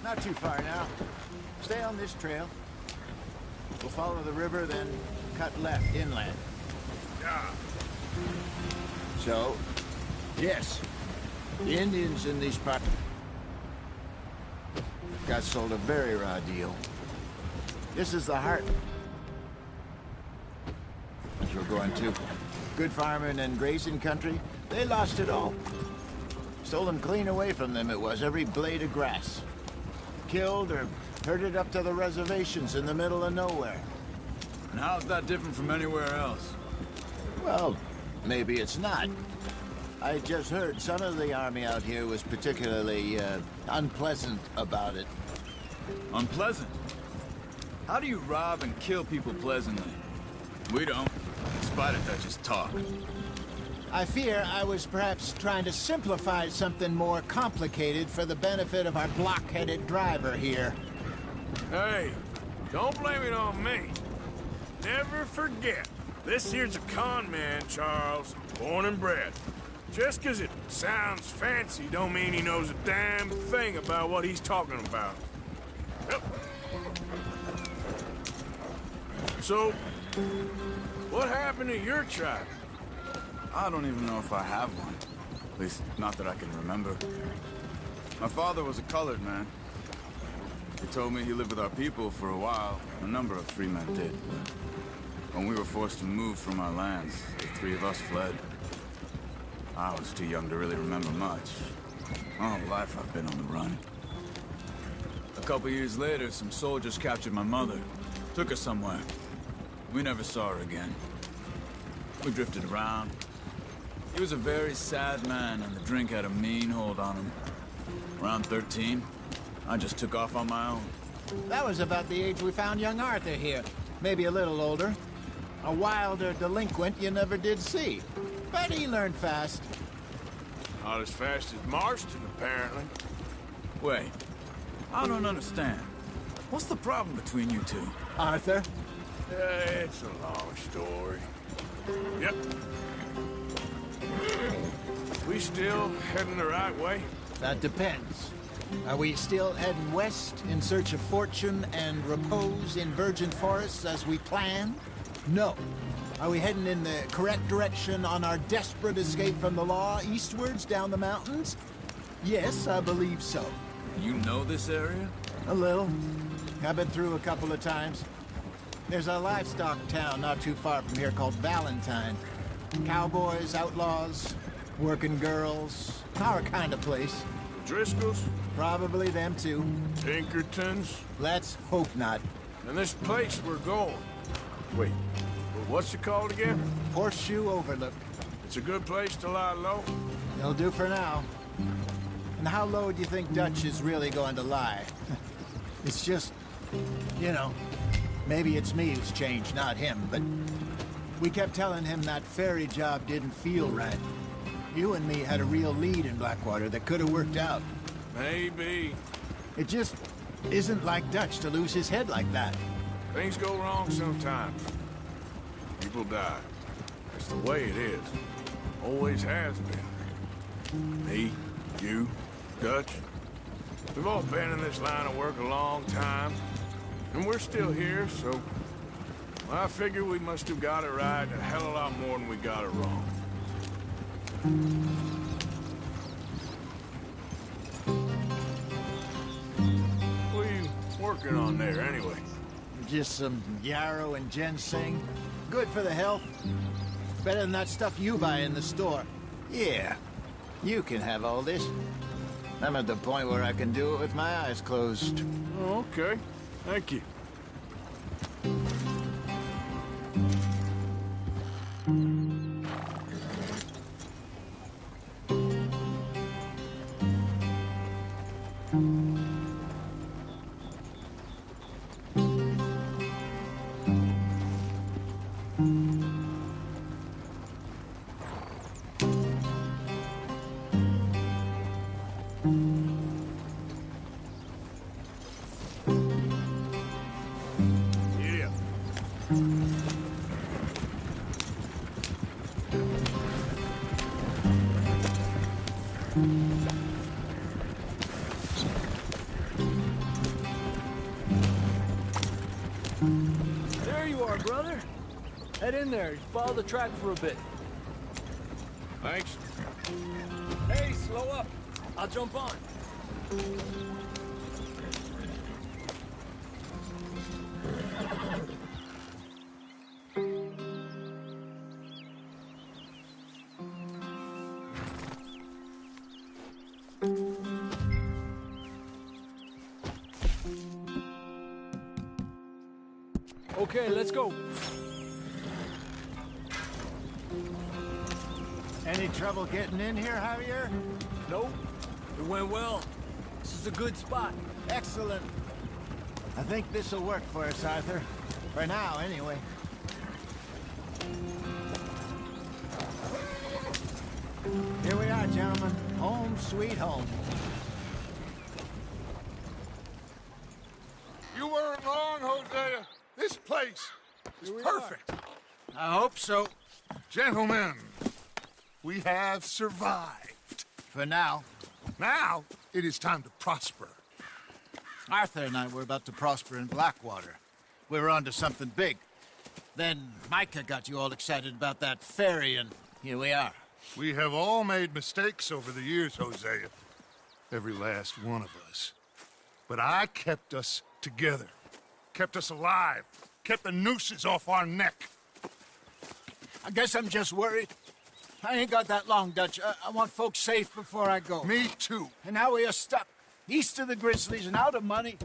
Not too far now. Stay on this trail. We'll follow the river, then cut left inland. So, yes, the Indians in these parts got sold a very raw deal. This is the heart. As we're going to. Good farming and grazing country, they lost it all. Stolen clean away from them it was, every blade of grass. Killed or herded up to the reservations in the middle of nowhere. And how's that different from anywhere else? Well, maybe it's not. I just heard some of the army out here was particularly, unpleasant about it. Unpleasant? How do you rob and kill people pleasantly? We don't, in spite of Dutch's talk. I fear I was perhaps trying to simplify something more complicated for the benefit of our block-headed driver here. Hey, don't blame it on me. Never forget, this here's a con man, Charles, born and bred. Just 'cause it sounds fancy don't mean he knows a damn thing about what he's talking about. Yep. So, what happened to your tribe? I don't even know if I have one. At least, not that I can remember. My father was a colored man. He told me he lived with our people for a while. A number of free men did. When we were forced to move from our lands, the three of us fled. I was too young to really remember much. My whole life I've been on the run. A couple years later, some soldiers captured my mother. Took her somewhere. We never saw her again. We drifted around. He was a very sad man, and the drink had a mean hold on him. Around 13, I just took off on my own. That was about the age we found young Arthur here. Maybe a little older. A wilder delinquent you never did see. But he learned fast. Not as fast as Marston, apparently. Wait, I don't understand. What's the problem between you two? Arthur? It's a long story. Yep. We still heading the right way? That depends. Are we still heading west in search of fortune and repose in virgin forests as we planned? No. Are we heading in the correct direction on our desperate escape from the law eastwards down the mountains? Yes, I believe so. You know this area? A little. I've been through a couple of times. There's a livestock town not too far from here called Valentine. Cowboys, outlaws, working girls, our kind of place. Driscolls? Probably them too. Pinkertons? Let's hope not. And this place we're going. Wait, what's it called again? Horseshoe Overlook. It's a good place to lie low? It'll do for now. And how low do you think Dutch is really going to lie? It's just, you know, maybe it's me who's changed, not him, but we kept telling him that ferry job didn't feel right. You and me had a real lead in Blackwater that could have worked out. Maybe. It just isn't like Dutch to lose his head like that. Things go wrong sometimes. People die. That's the way it is. Always has been. Me, you, Dutch. We've all been in this line of work a long time. And we're still here, so... I figure we must have got it right a hell of a lot more than we got it wrong. What are you working on there, anyway? Just some yarrow and ginseng. Good for the health. Better than that stuff you buy in the store. Yeah, you can have all this. I'm at the point where I can do it with my eyes closed. Oh, okay. Thank you. There you are, brother. Head in there. Follow the track for a bit. Thanks. Hey, slow up. I'll jump on. Okay, let's go. Any trouble getting in here, Javier? Nope. It went well. This is a good spot. Excellent. I think this'll work for us, Arthur. For now, anyway. Here we are, gentlemen. Home sweet home. You weren't wrong, Hosea. This place is perfect. I hope so. Gentlemen, we have survived. For now. Now, it is time to prosper. Arthur and I were about to prosper in Blackwater. We were onto something big. Then Micah got you all excited about that ferry, and here we are. We have all made mistakes over the years, Hosea. Every last one of us. But I kept us together. Kept us alive. Kept the nooses off our neck. I guess I'm just worried. I ain't got that long, Dutch. I want folks safe before I go. Me too. And now we are stuck. East of the Grizzlies and out of money.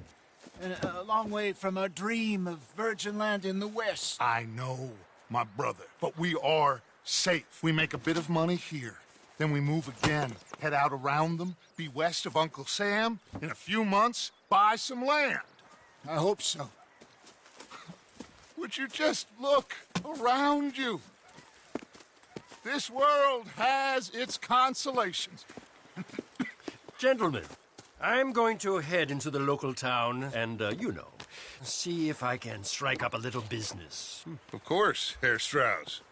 And a long way from our dream of virgin land in the west. I know, my brother. But we are safe. We make a bit of money here. Then we move again. Head out around them. Be west of Uncle Sam. In a few months, buy some land. I hope so. Would you just look around you? This world has its consolations. Gentlemen, I'm going to head into the local town and, see if I can strike up a little business. Of course, Herr Strauss.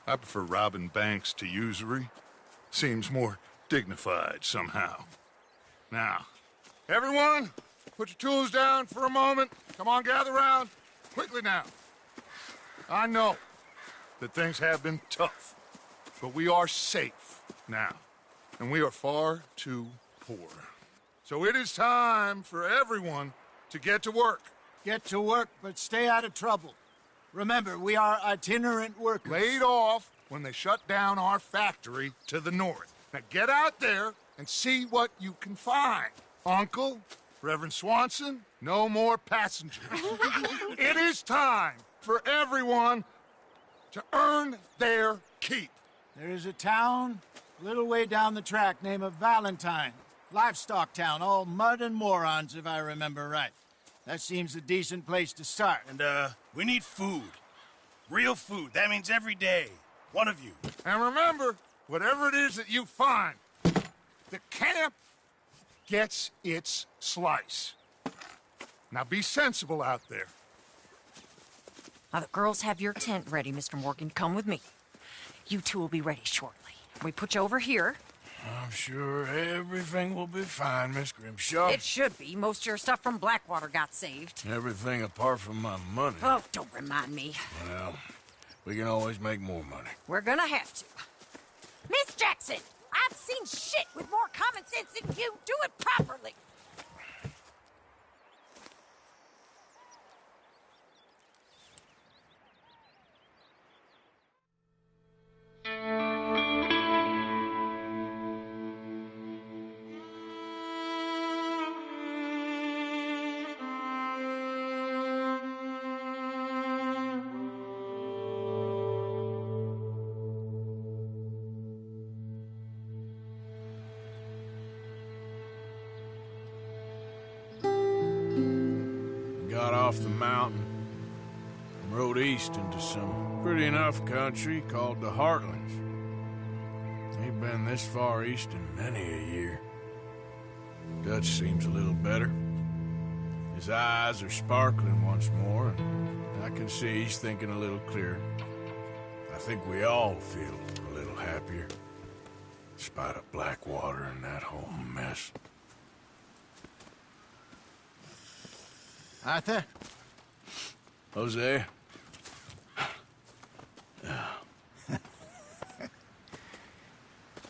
I prefer robbing banks to usury. Seems more dignified somehow. Now, everyone, put your tools down for a moment. Come on, gather round. Quickly now. I know that things have been tough, but we are safe now, and we are far too poor. So it is time for everyone to get to work. Get to work, but stay out of trouble. Remember, we are itinerant workers. Laid off when they shut down our factory to the north. Now get out there and see what you can find. Uncle, Reverend Swanson, no more passengers. It is time for everyone to earn their keep. There is a town a little way down the track named Valentine. Livestock town, all mud and morons, if I remember right. That seems a decent place to start. And, we need food. Real food. That means every day. One of you. And remember, whatever it is that you find, the camp gets its slice. Now be sensible out there. Now, the girls have your tent ready, Mr. Morgan. Come with me. You two will be ready shortly. We put you over here. I'm sure everything will be fine, Miss Grimshaw. It should be. Most of your stuff from Blackwater got saved. Everything apart from my money. Oh, don't remind me. Well, we can always make more money. We're gonna have to. Miss Jackson, I've seen shit with more common sense than you. Do it properly. got off the mountain and rode east into some pretty enough country called the Heartlands. Ain't been this far east in many a year. Dutch seems a little better. His eyes are sparkling once more, and I can see he's thinking a little clearer. I think we all feel a little happier, despite of Blackwater and that whole mess. Arthur? Jose?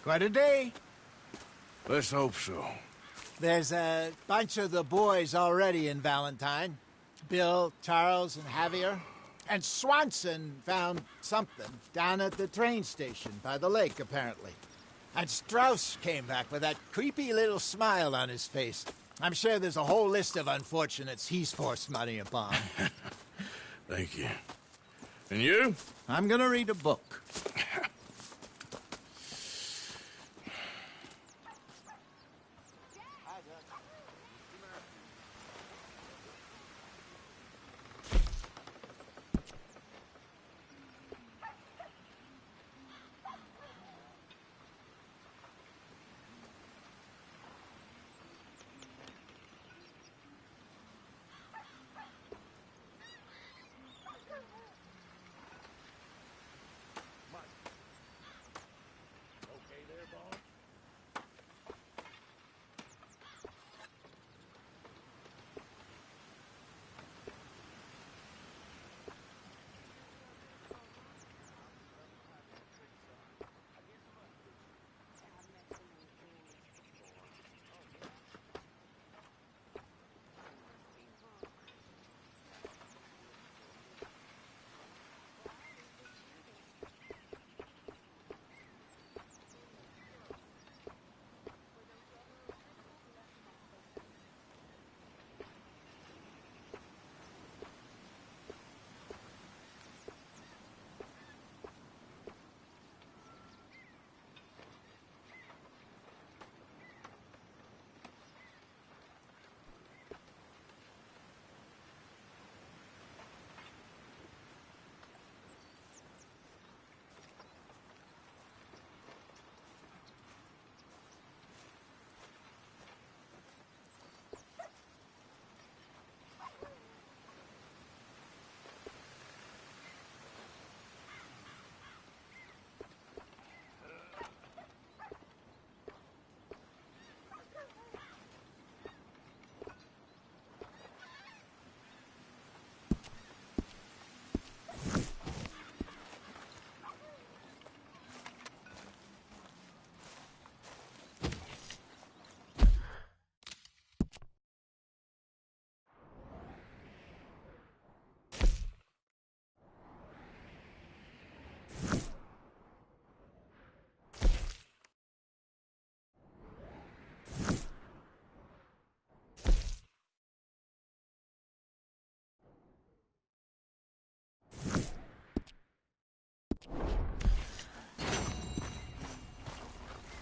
Quite a day. Let's hope so. There's a bunch of the boys already in Valentine. Bill, Charles, and Javier. And Swanson found something down at the train station by the lake, apparently. And Strauss came back with that creepy little smile on his face. I'm sure there's a whole list of unfortunates he's forced money upon. Thank you. And you? I'm gonna read a book.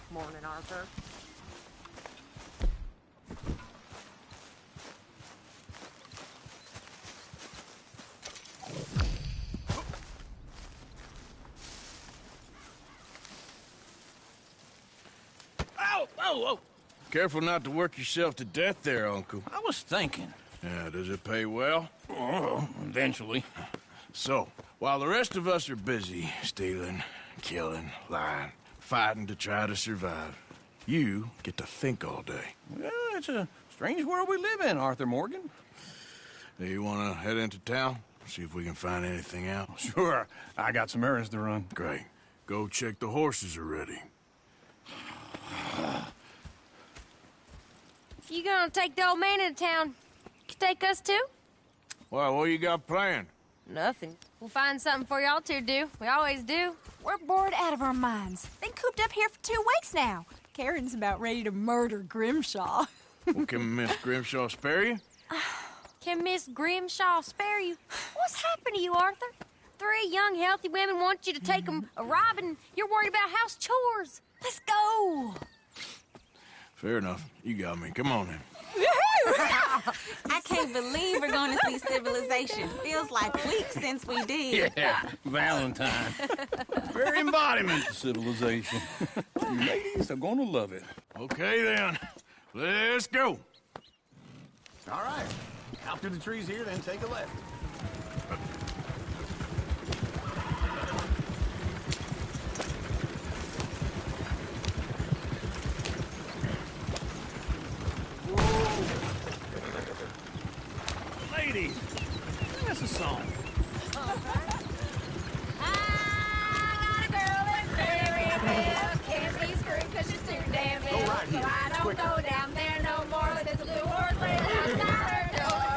Morning, Arthur. Ow! Oh! Careful not to work yourself to death there, Uncle. I was thinking. Yeah, does it pay well? Oh, eventually. So, while the rest of us are busy stealing, killing, lying, fighting to try to survive, you get to think all day. Well, it's a strange world we live in, Arthur Morgan. Hey, you want to head into town? See if we can find anything out? Sure. I got some errands to run. Great. Go check the horses are ready. If you gonna take the old man into town, you can take us too? Well, what you got planned? Nothing. We'll find something for y'all two to do. We always do. We're bored out of our minds. Been cooped up here for 2 weeks now. Karen's about ready to murder Grimshaw. Well, can Miss Grimshaw spare you? Can Miss Grimshaw spare you? What's happened to you, Arthur? 3 young, healthy women want you to take them a robbing. You're worried about house chores. Let's go. Fair enough. You got me. Come on, then. I can't believe we're going to see civilization. Feels like weeks since we did. Yeah, Valentine. Very embodiment of civilization. You ladies are gonna love it. Okay, then. Let's go. All right. Out through the trees here, then take a left. Ladies, that's a song. Can't be screwed 'cause she's too damn ill. So I don't go down there no more. There's a blue horse laying outside her door.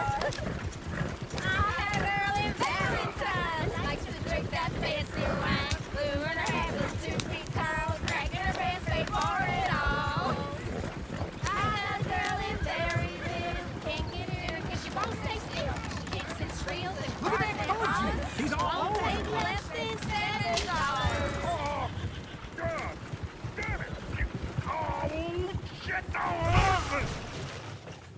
I had a girl in Valentine. Likes to drink that fancy wine. Blue in her hair was 2 feet tall. Cracking her pants, paid for it all. I had a girl in Berryville. Can't get her 'cause she won't stay still. She kicks and squeals and Look at that country. He's all won't over take the less than $7. Oh, God damn it! Oh, shit!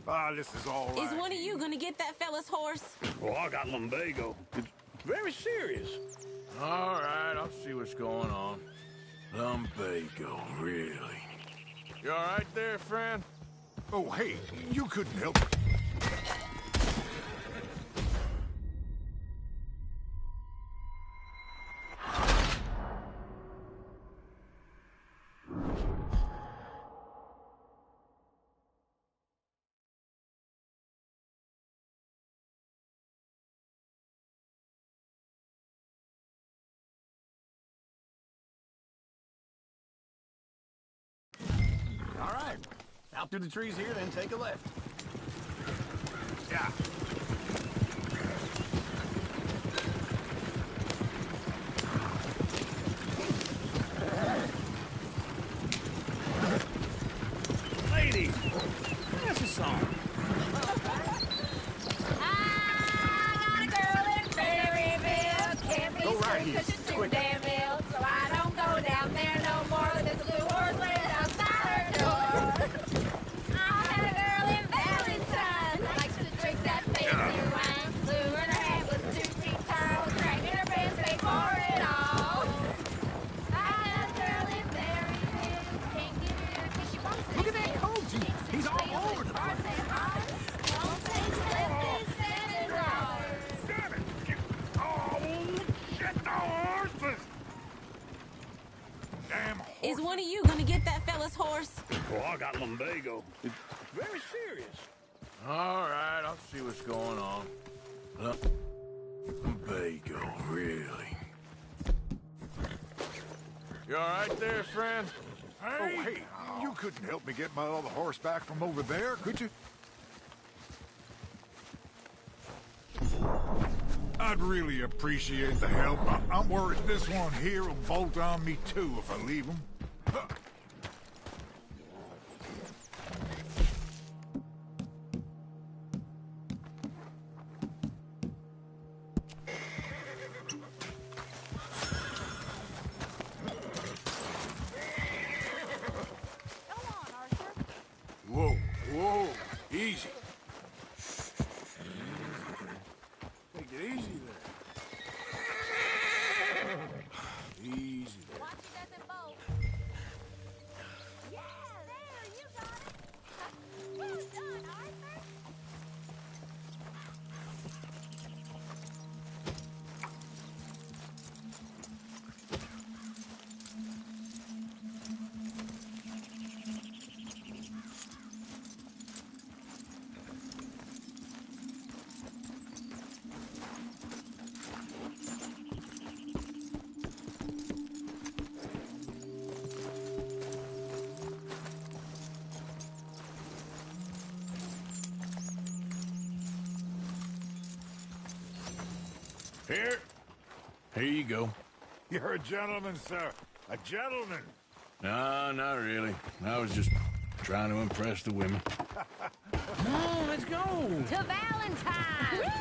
Oh, this is all right. Is one of you gonna get that fella's horse? Well, I got lumbago. It's very serious. All right, I'll see what's going on. Lumbago, really? You all right there, friend? Oh, hey, you couldn't help it. All right. Out through the trees here, then take a left. Yeah. Ladies, that's a song. I got a girl in Berryville. Can't be screwed 'cause she's too damn ill. So I don't go down there no more. There's a blue horse laying outside her door. I had a girl in Valentine. Likes to drink that fancy wine. Blue in her hair was 2 feet tall. Cracking her pants, paid for it all. I had a girl in Berryville. Can't get her 'cause she won't stay Look at that still. coach. He's all over the place. Won't take less than $7. Damn it! Oh, shit! The horses! Damn horses! Is one of you gonna get that fella's horse? Well, I got lumbago. It's very serious. All right, I'll see what's going on. Lumbago, really? You all right there, friend? Oh, hey, you couldn't help me get my other horse back from over there, could you? I'd really appreciate the help. I'm worried this one here will bolt on me too if I leave him. Whoa, whoa, easy. Take it easy there. Easy there. Watch it doesn't bolt. Yeah, there, you got it. Well done, Arthur. Here you go. You're a gentleman, sir. A gentleman. No, not really. I was just trying to impress the women. No, let's go. To Valentine!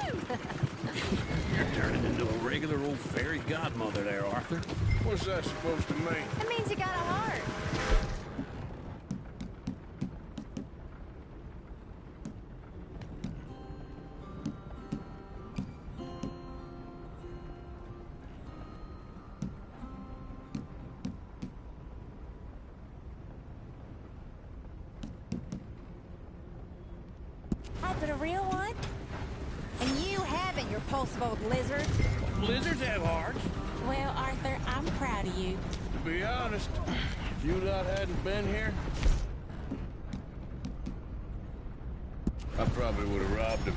You're turning into a regular old fairy godmother there, Arthur. What's that supposed to mean? It means you got a heart. Oh, but a real one? And you haven't, you repulsive old lizard. Lizards have hearts. Well, Arthur, I'm proud of you. To be honest, if you lot hadn't been here, I probably would have robbed him.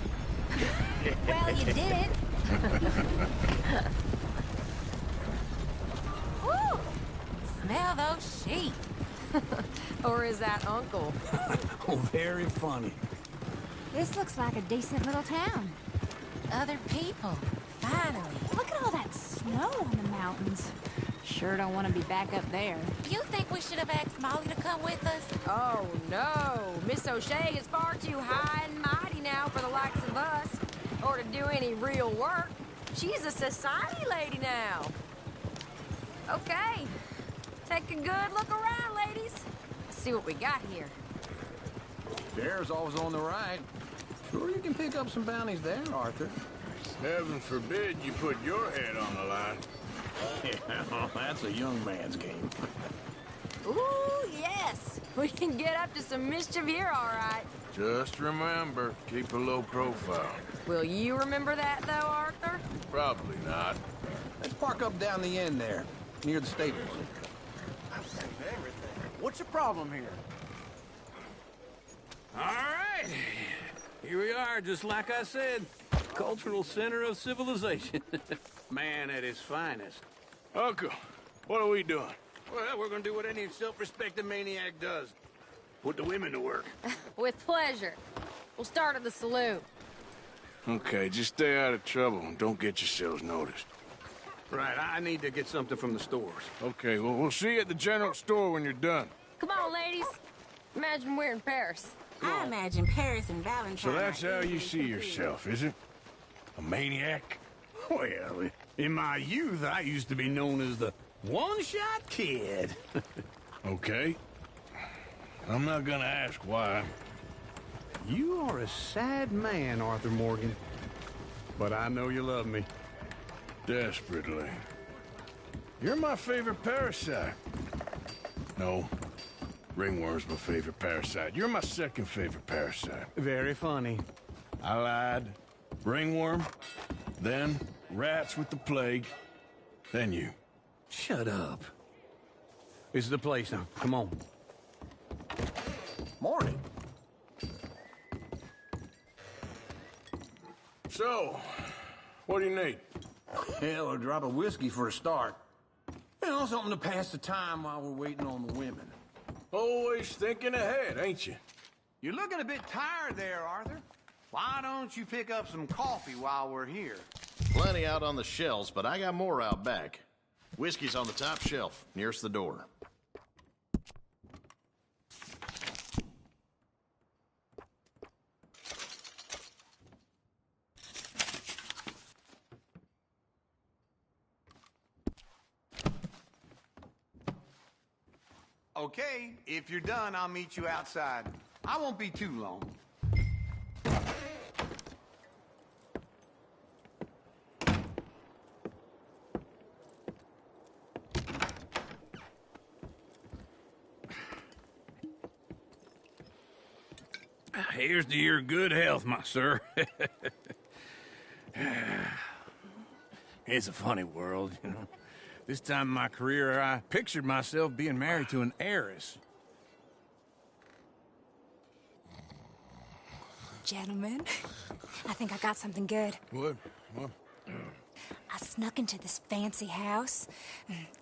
Well, you did. Woo! Smell those sheep. Or is that Uncle? Oh, very funny. This looks like a decent little town. Other people. Finally. Look at all that snow on the mountains. Sure don't want to be back up there. You think we should have asked Molly to come with us? Oh, no. Miss O'Shea is far too high and mighty now for the likes of us, or to do any real work. She's a society lady now. Okay. Take a good look around, ladies. Let's see what we got here. Bear's always on the right. Sure you can pick up some bounties there, Arthur. Heaven forbid you put your head on the line. Yeah, that's a young man's game. Ooh, yes. We can get up to some mischief here, all right. Just remember, keep a low profile. Will you remember that, though, Arthur? Probably not. Let's park up down the end there, near the stables. What's your problem here? All right. Here we are, just like I said. Cultural center of civilization. Man at his finest. Uncle, what are we doing? Well, we're gonna do what any self-respecting maniac does. Put the women to work. With pleasure. We'll start at the saloon. Okay, just stay out of trouble and don't get yourselves noticed. Right, I need to get something from the stores. Okay, well, we'll see you at the general store when you're done. Come on, ladies. Imagine we're in Paris. I imagine Paris and Valentine. So that's how you see yourself, is it? A maniac? Well, in my youth, I used to be known as the one-shot kid. Okay. I'm not gonna ask why. You are a sad man, Arthur Morgan. But I know you love me. Desperately. You're my favorite parasite. No. Ringworm's my favorite parasite. You're my second favorite parasite. Very funny. I lied. Ringworm. Then rats with the plague. Then you. Shut up. This is the place now. Come on. Morning. So, what do you need? Hell, a drop of whiskey for a start. You know, something to pass the time while we're waiting on the women. Always thinking ahead, ain't you? You're looking a bit tired there, Arthur. Why don't you pick up some coffee while we're here? Plenty out on the shelves, but I got more out back. Whiskey's on the top shelf, nearest the door. Okay, if you're done, I'll meet you outside. I won't be too long. Here's to your good health, my sir. It's a funny world, you know. This time in my career, I pictured myself being married to an heiress. Gentlemen, I think I got something good. What? I snuck into this fancy house.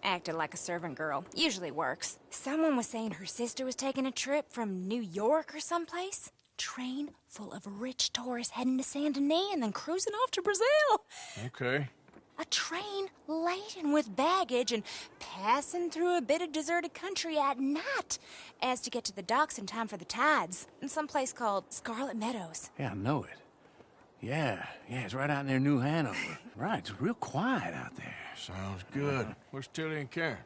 Acted like a servant girl. Usually works. Someone was saying her sister was taking a trip from New York or someplace. Train full of rich tourists heading to Saint Denis and then cruising off to Brazil. Okay. A train laden with baggage and passing through a bit of deserted country at night as to get to the docks in time for the tides in some place called Scarlet Meadows. Yeah, I know it. Yeah, it's right out near New Hanover. Right, it's real quiet out there. Sounds good. Where's Tilly and Karen?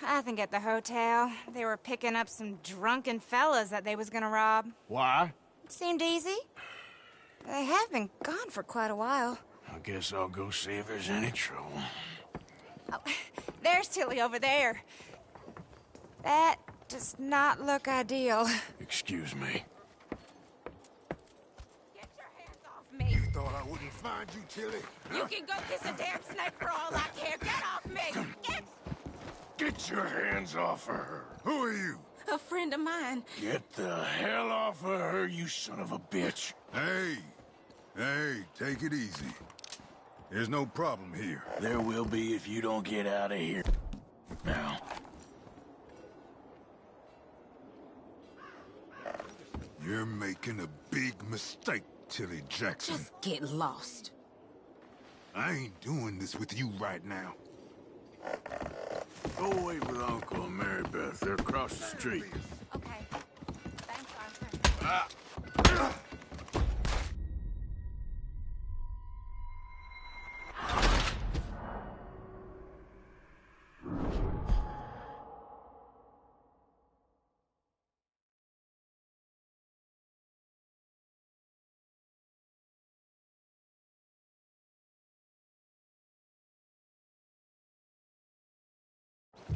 I think at the hotel. They were picking up some drunken fellas that they was gonna rob. Why? It seemed easy. They have been gone for quite a while. I guess I'll go see if there's any trouble. Oh, there's Tilly over there. That does not look ideal. Excuse me. find you, Tilly. You can go kiss a damn snake for all I care. Get off me! Get your hands off of her. Who are you? A friend of mine. Get the hell off of her, you son of a bitch. Hey, take it easy. There's no problem here. There will be if you don't get out of here. Now. You're making a big mistake, Tilly Jackson. Just get lost. I ain't doing this with you right now. Go wait with Uncle and Mary Beth. They're across the street. Okay. Thanks, Arthur.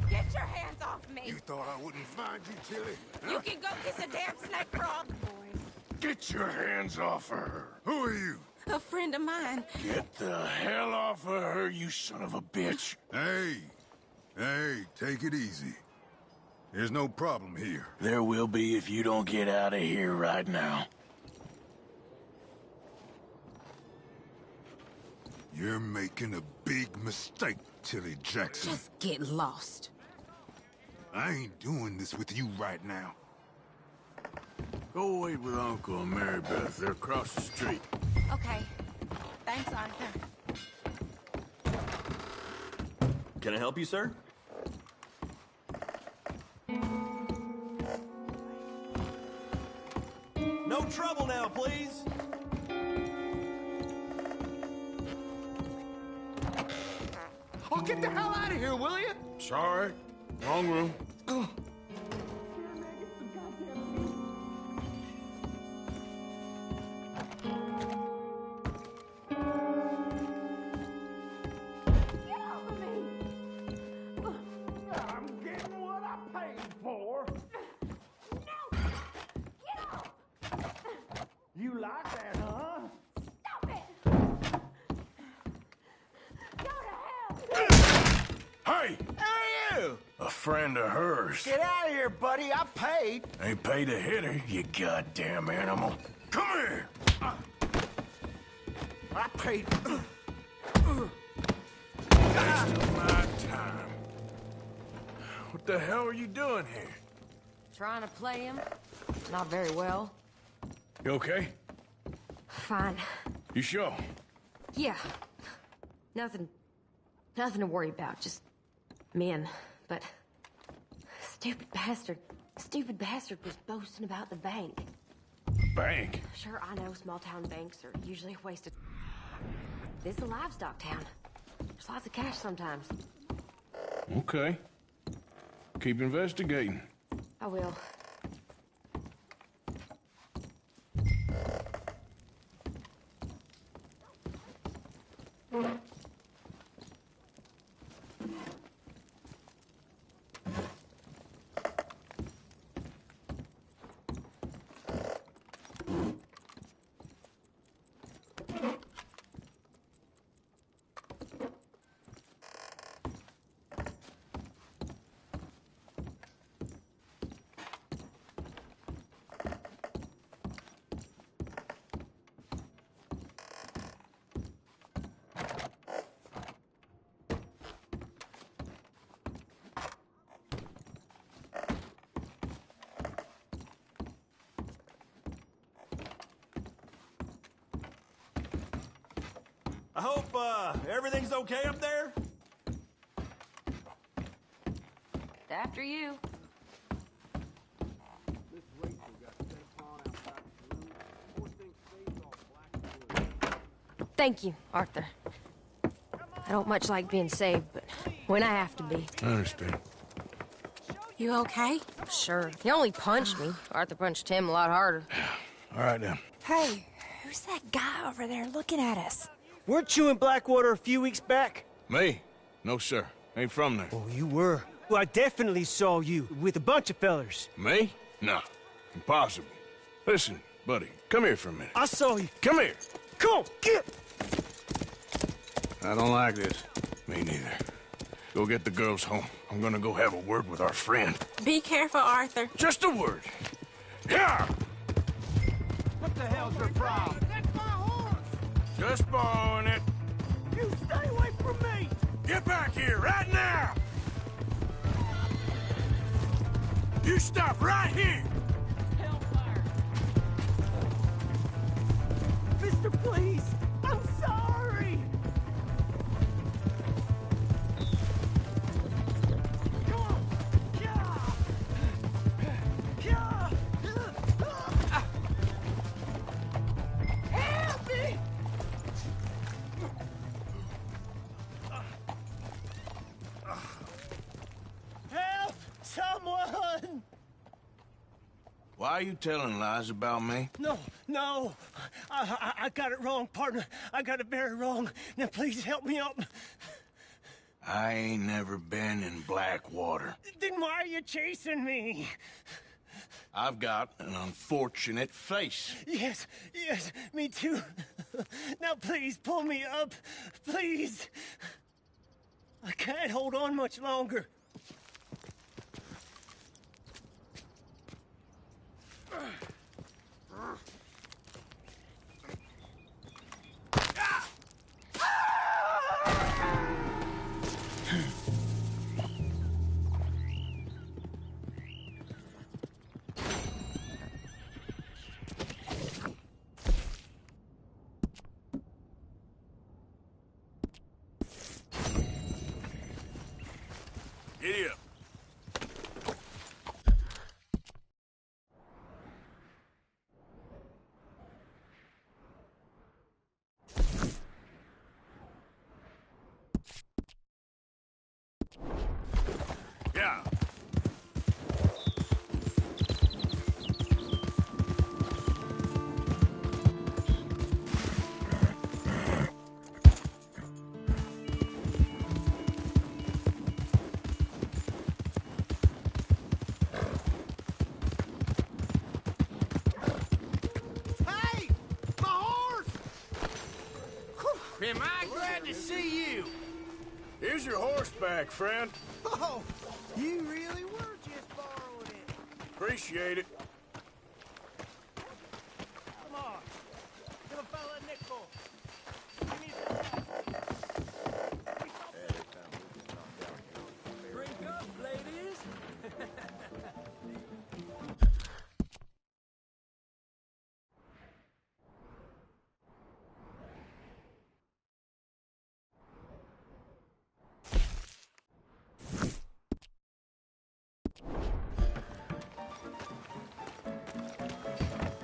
Get your hands off me! You thought I wouldn't find you, Tilly? You can go kiss a damn snake for all... Get your hands off of her. Who are you? A friend of mine. Get the hell off of her, you son of a bitch. Hey, take it easy. There's no problem here. There will be if you don't get out of here right now. You're making a big mistake, Tilly Jackson. Just get lost. I ain't doing this with you right now. Go wait with Uncle and Mary Beth. They're across the street. Okay. Thanks, Arthur. Can I help you, sir? No trouble now, please. Oh, get the hell out of here, will you? Sorry. Wrong room. I'm getting what I paid for. No! Get off! You like that, huh? Stop it! Go to hell! Hey! Hey, you! A friend of hers. Get out of here, buddy. I paid. Ain't paid to hit her, you goddamn animal. Come here! I paid. Wasting my time. What the hell are you doing here? Trying to play him? Not very well. You okay? Fine. You sure? Yeah. Nothing to worry about. Just men. But stupid bastard was boasting about the bank. Bank? Sure, I know small town banks are usually a waste of... This is a livestock town. There's lots of cash sometimes. Okay. Keep investigating. I will. I hope, everything's okay up there? After you. Thank you, Arthur. I don't much like being saved, but when I have to be. I understand. You okay? Sure. He only punched me. Arthur punched him a lot harder. All right, then. Hey, who's that guy over there looking at us? Weren't you in Blackwater a few weeks back? Me? No, sir. Ain't from there. Oh, you were. Well, I definitely saw you with a bunch of fellers. Me? No. Impossible. Listen, buddy, come here for a minute. I saw you. Come here. Come on, get! I don't like this. Me neither. Go get the girls home. I'm gonna go have a word with our friend. Be careful, Arthur. Just a word. Yeah! What the hell's your problem? That's my horse! Just borrowing it. You stay away from me! Get back here, right now! You stop right here! Hellfire! Mister, please! I'm sorry! Come on! Yeah! Yeah! Help me! Help! Someone! Why are you telling lies about me? No. I got it wrong, partner. I got it very wrong. Now, please help me up. I ain't never been in Blackwater. Then why are you chasing me? I've got an unfortunate face. Yes, me too. Now, please, pull me up. Please. I can't hold on much longer. Giddy up. Yeah. Hey! My horse! Am I glad to see you? Here's your horse back, friend. Oh, you really were just borrowing it. Appreciate it. Come on. Give a fella a nickel. Give me some. Drink up, ladies.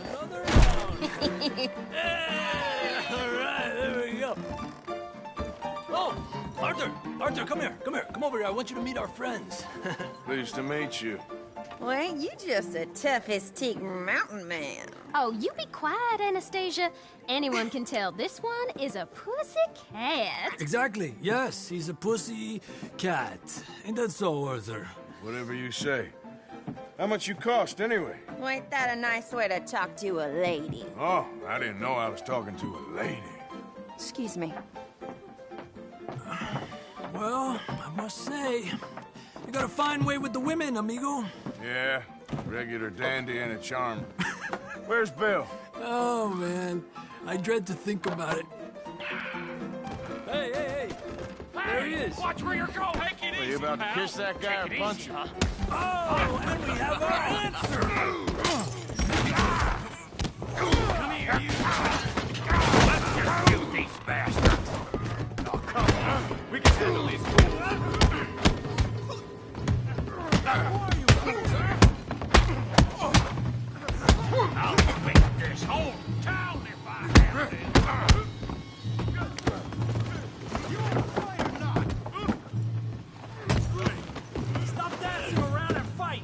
Another round. All right, there we go. Oh, Arthur, come here. Come over here. I want you to meet our friends. Pleased to meet you. Well, ain't you just a tough-as-teak mountain man? Oh, you be quiet, Anastasia. Anyone can tell this one is a pussy cat. Exactly. Yes, he's a pussy cat. Ain't that so, Arthur? Whatever you say. How much you cost, anyway? Well, ain't that a nice way to talk to a lady? Oh, I didn't know I was talking to a lady. Excuse me. Well, I must say, you got a fine way with the women, amigo. Yeah, regular dandy and a charm. Where's Bill? Oh, man. I dread to think about it. Hey! There he is. Watch where you're going. Are you about to kiss that guy or punch him? Oh, and we have our answer. Come here, you. Let's just shoot these bastards. Oh, come on. We can handle these fools. Who are you fools, huh? I'll make this whole town if I have to. You want to fight or not? Stop dancing around and fight.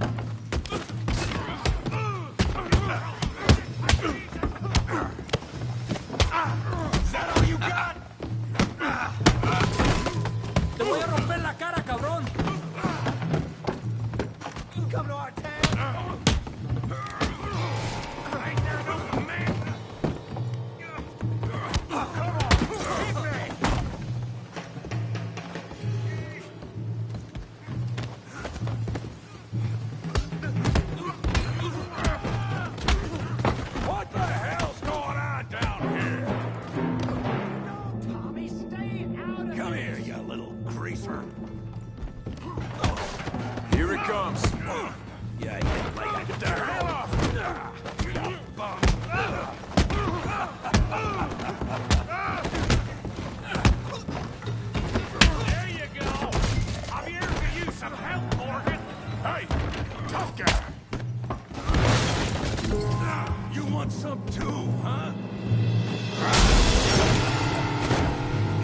too, huh?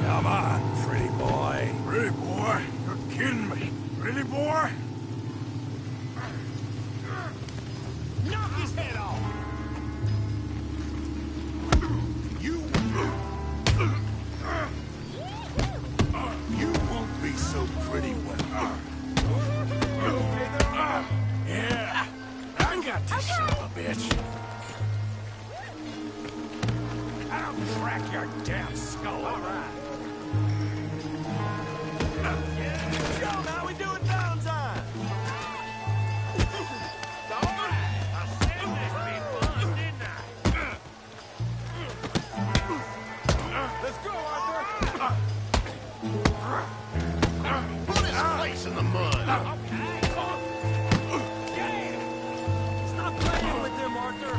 Come on, pretty boy. Pretty boy? You're kidding me. Pretty boy? Knock his head off! You won't be so pretty when... Yeah, I got this son of a bitch. I'll crack your damn skull, all right. Joe, how we doing downtime? All right, I said this be fun, didn't I? Let's go, Arthur. Put his face in the mud. Stop playing with him, Arthur.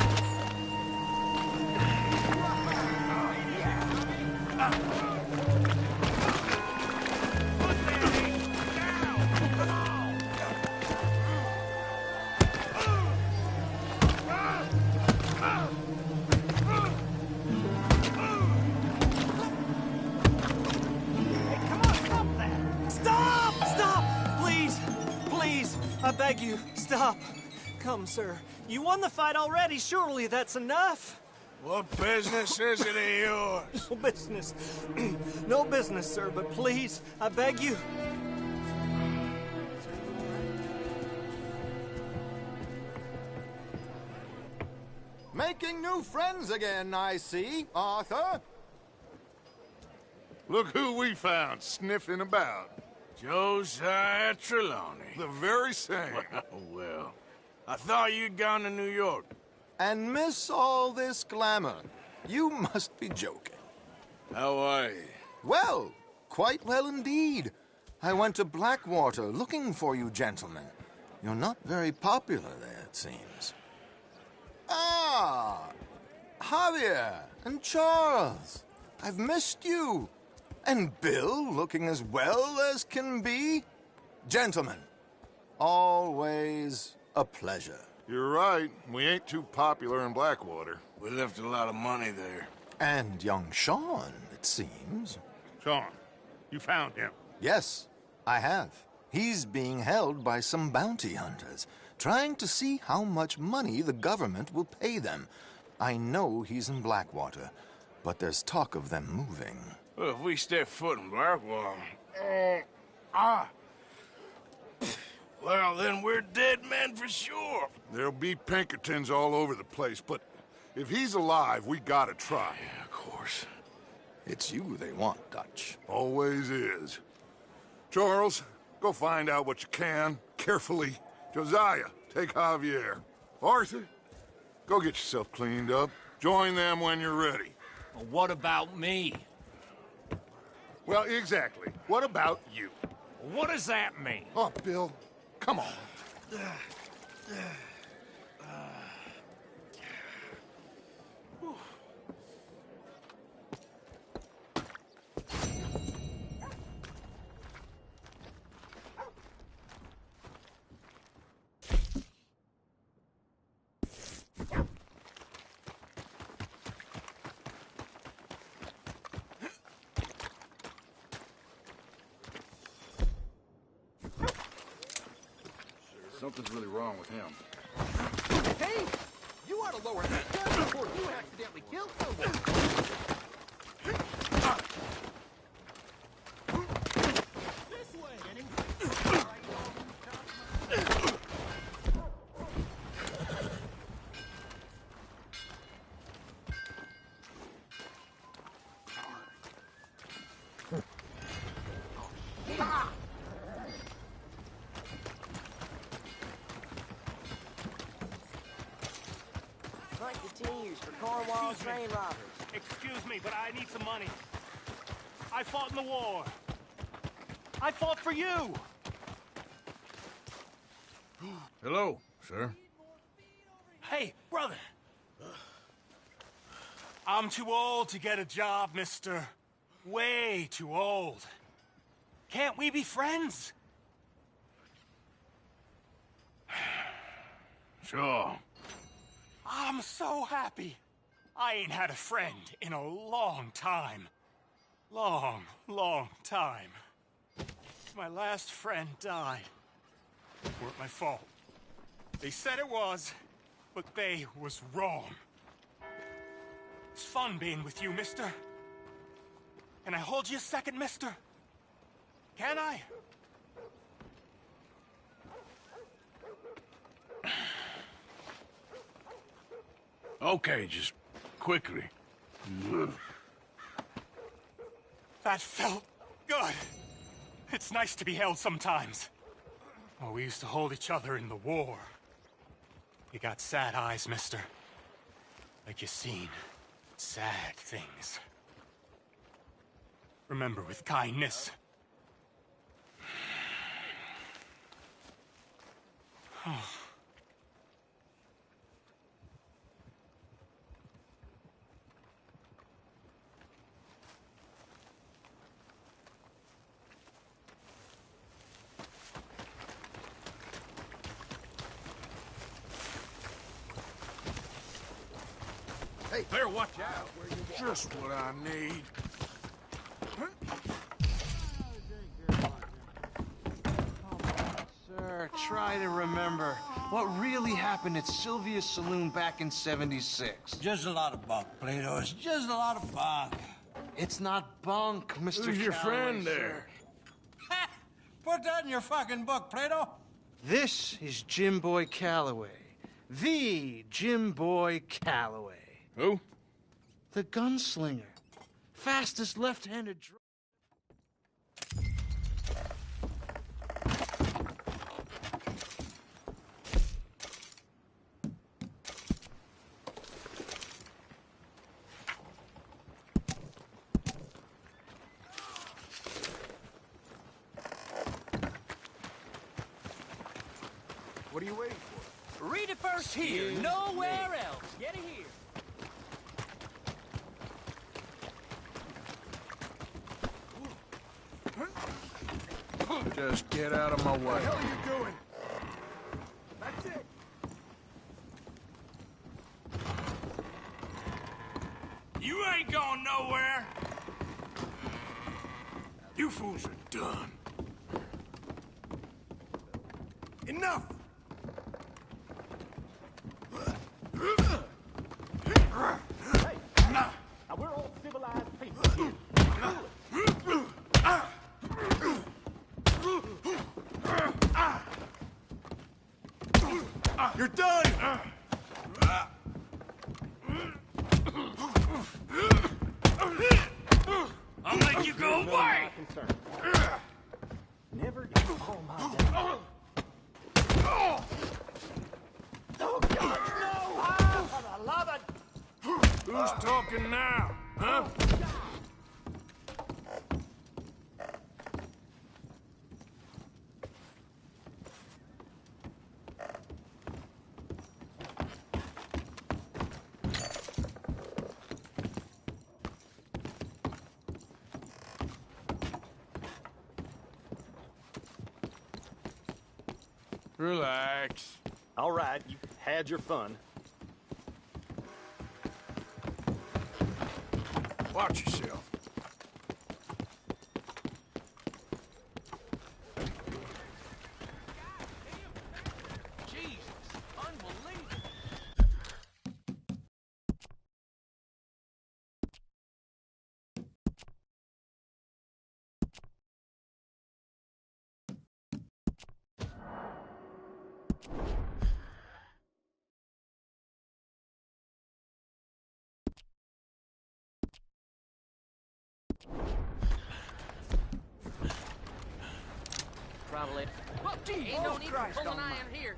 I beg you, stop. Come, sir. You won the fight already. Surely that's enough. What business is it of yours? No business. No business, sir, but please, I beg you. Making new friends again, I see, Arthur. Look who we found sniffing about. Josiah Trelawney. The very same. Well, I thought you'd gone to New York. And miss all this glamour. You must be joking. How are you? Well, quite well indeed. I went to Blackwater looking for you gentlemen. You're not very popular there, it seems. Ah, Javier and Charles. I've missed you. And Bill looking as well as can be. Gentlemen, always a pleasure. You're right. We ain't too popular in Blackwater. We left a lot of money there. And young Sean, it seems. Sean, you found him? Yes, I have. He's being held by some bounty hunters, trying to see how much money the government will pay them. I know he's in Blackwater, but there's talk of them moving. Well, if we step foot in Blackwater... Well, then we're dead men for sure. There'll be Pinkertons all over the place, but if he's alive, we gotta try. Yeah, of course. It's you they want, Dutch. Always is. Charles, go find out what you can, carefully. Josiah, take Javier. Arthur, go get yourself cleaned up. Join them when you're ready. Well, what about me? Well, exactly. What about you? What does that mean? Oh, Bill, come on. Something's really wrong with him. Hey! You ought to lower that gun before you accidentally kill someone. This way, Denny. Continues for Cornwall train robbers. Excuse me, but I need some money. I fought in the war. I fought for you. Hello, sir. Hey, brother. I'm too old to get a job, mister. Way too old. Can't we be friends? Sure. I'm so happy. I ain't had a friend in a long time. Long, long time. My last friend died. It weren't my fault. They said it was, but they was wrong. It's fun being with you, mister. Can I hold you a second, mister? Can I? Okay, just quickly. That felt good. It's nice to be held sometimes. Oh, we used to hold each other in the war. You got sad eyes, mister. Like you seen sad things. Remember, with kindness. Hey, better watch out. Just what I need. Sir, try to remember what really happened at Sylvia's Saloon back in '76. Just a lot of bunk, Plato. It's just a lot of bunk. It's not bunk, Mr. Who's your Calloway, friend sir. there? Put that in your fucking book, Plato. This is Jim Boy Calloway. The Jim Boy Calloway. Who? The gunslinger. Fastest left-handed What are you waiting for? Read it first here. Nowhere else. Get it here. Just get out of my way. What the hell are you doing? That's it. You ain't going nowhere. You fools are done. Enough! Now we're all civilized people here. You're done! I'll make you go away! Never you call my dad. Oh, God, no! Ah, for the love of... Who's talking now, huh? Relax. All right, you had your fun. Watch yourself. Jesus, unbelievable. Travel it. Well, ain't no need for pulling iron here.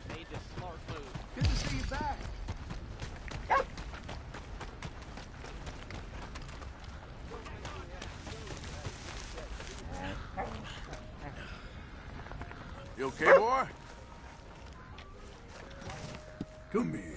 Made the smart move. Good to see you back. You okay, boy? Come here.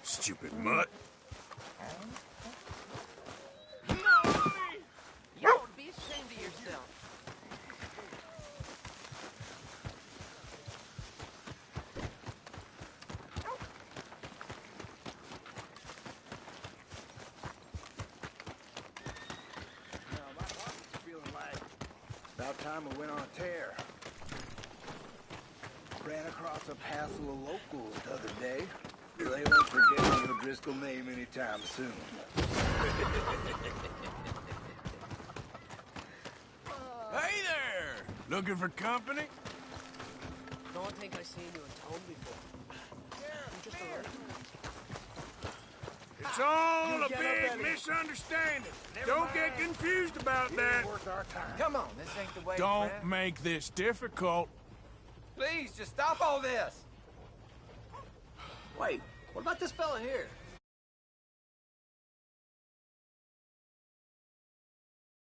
Stupid mutt. You ought to be ashamed of yourself. My pocket's feeling like about time we went on a tear. Ran across a passel of locals the other day. They won't forget the O'Driscoll name anytime soon. Hey there! Looking for company? Don't think I've seen you in town before. I'm just a regular. It's all You a get up big at it. misunderstanding. Never Don't mind. get confused about It that. ain't worth our time. Come on, this ain't the way, Don't friend. make this difficult. Please, just stop all this. Wait, what about this fella here?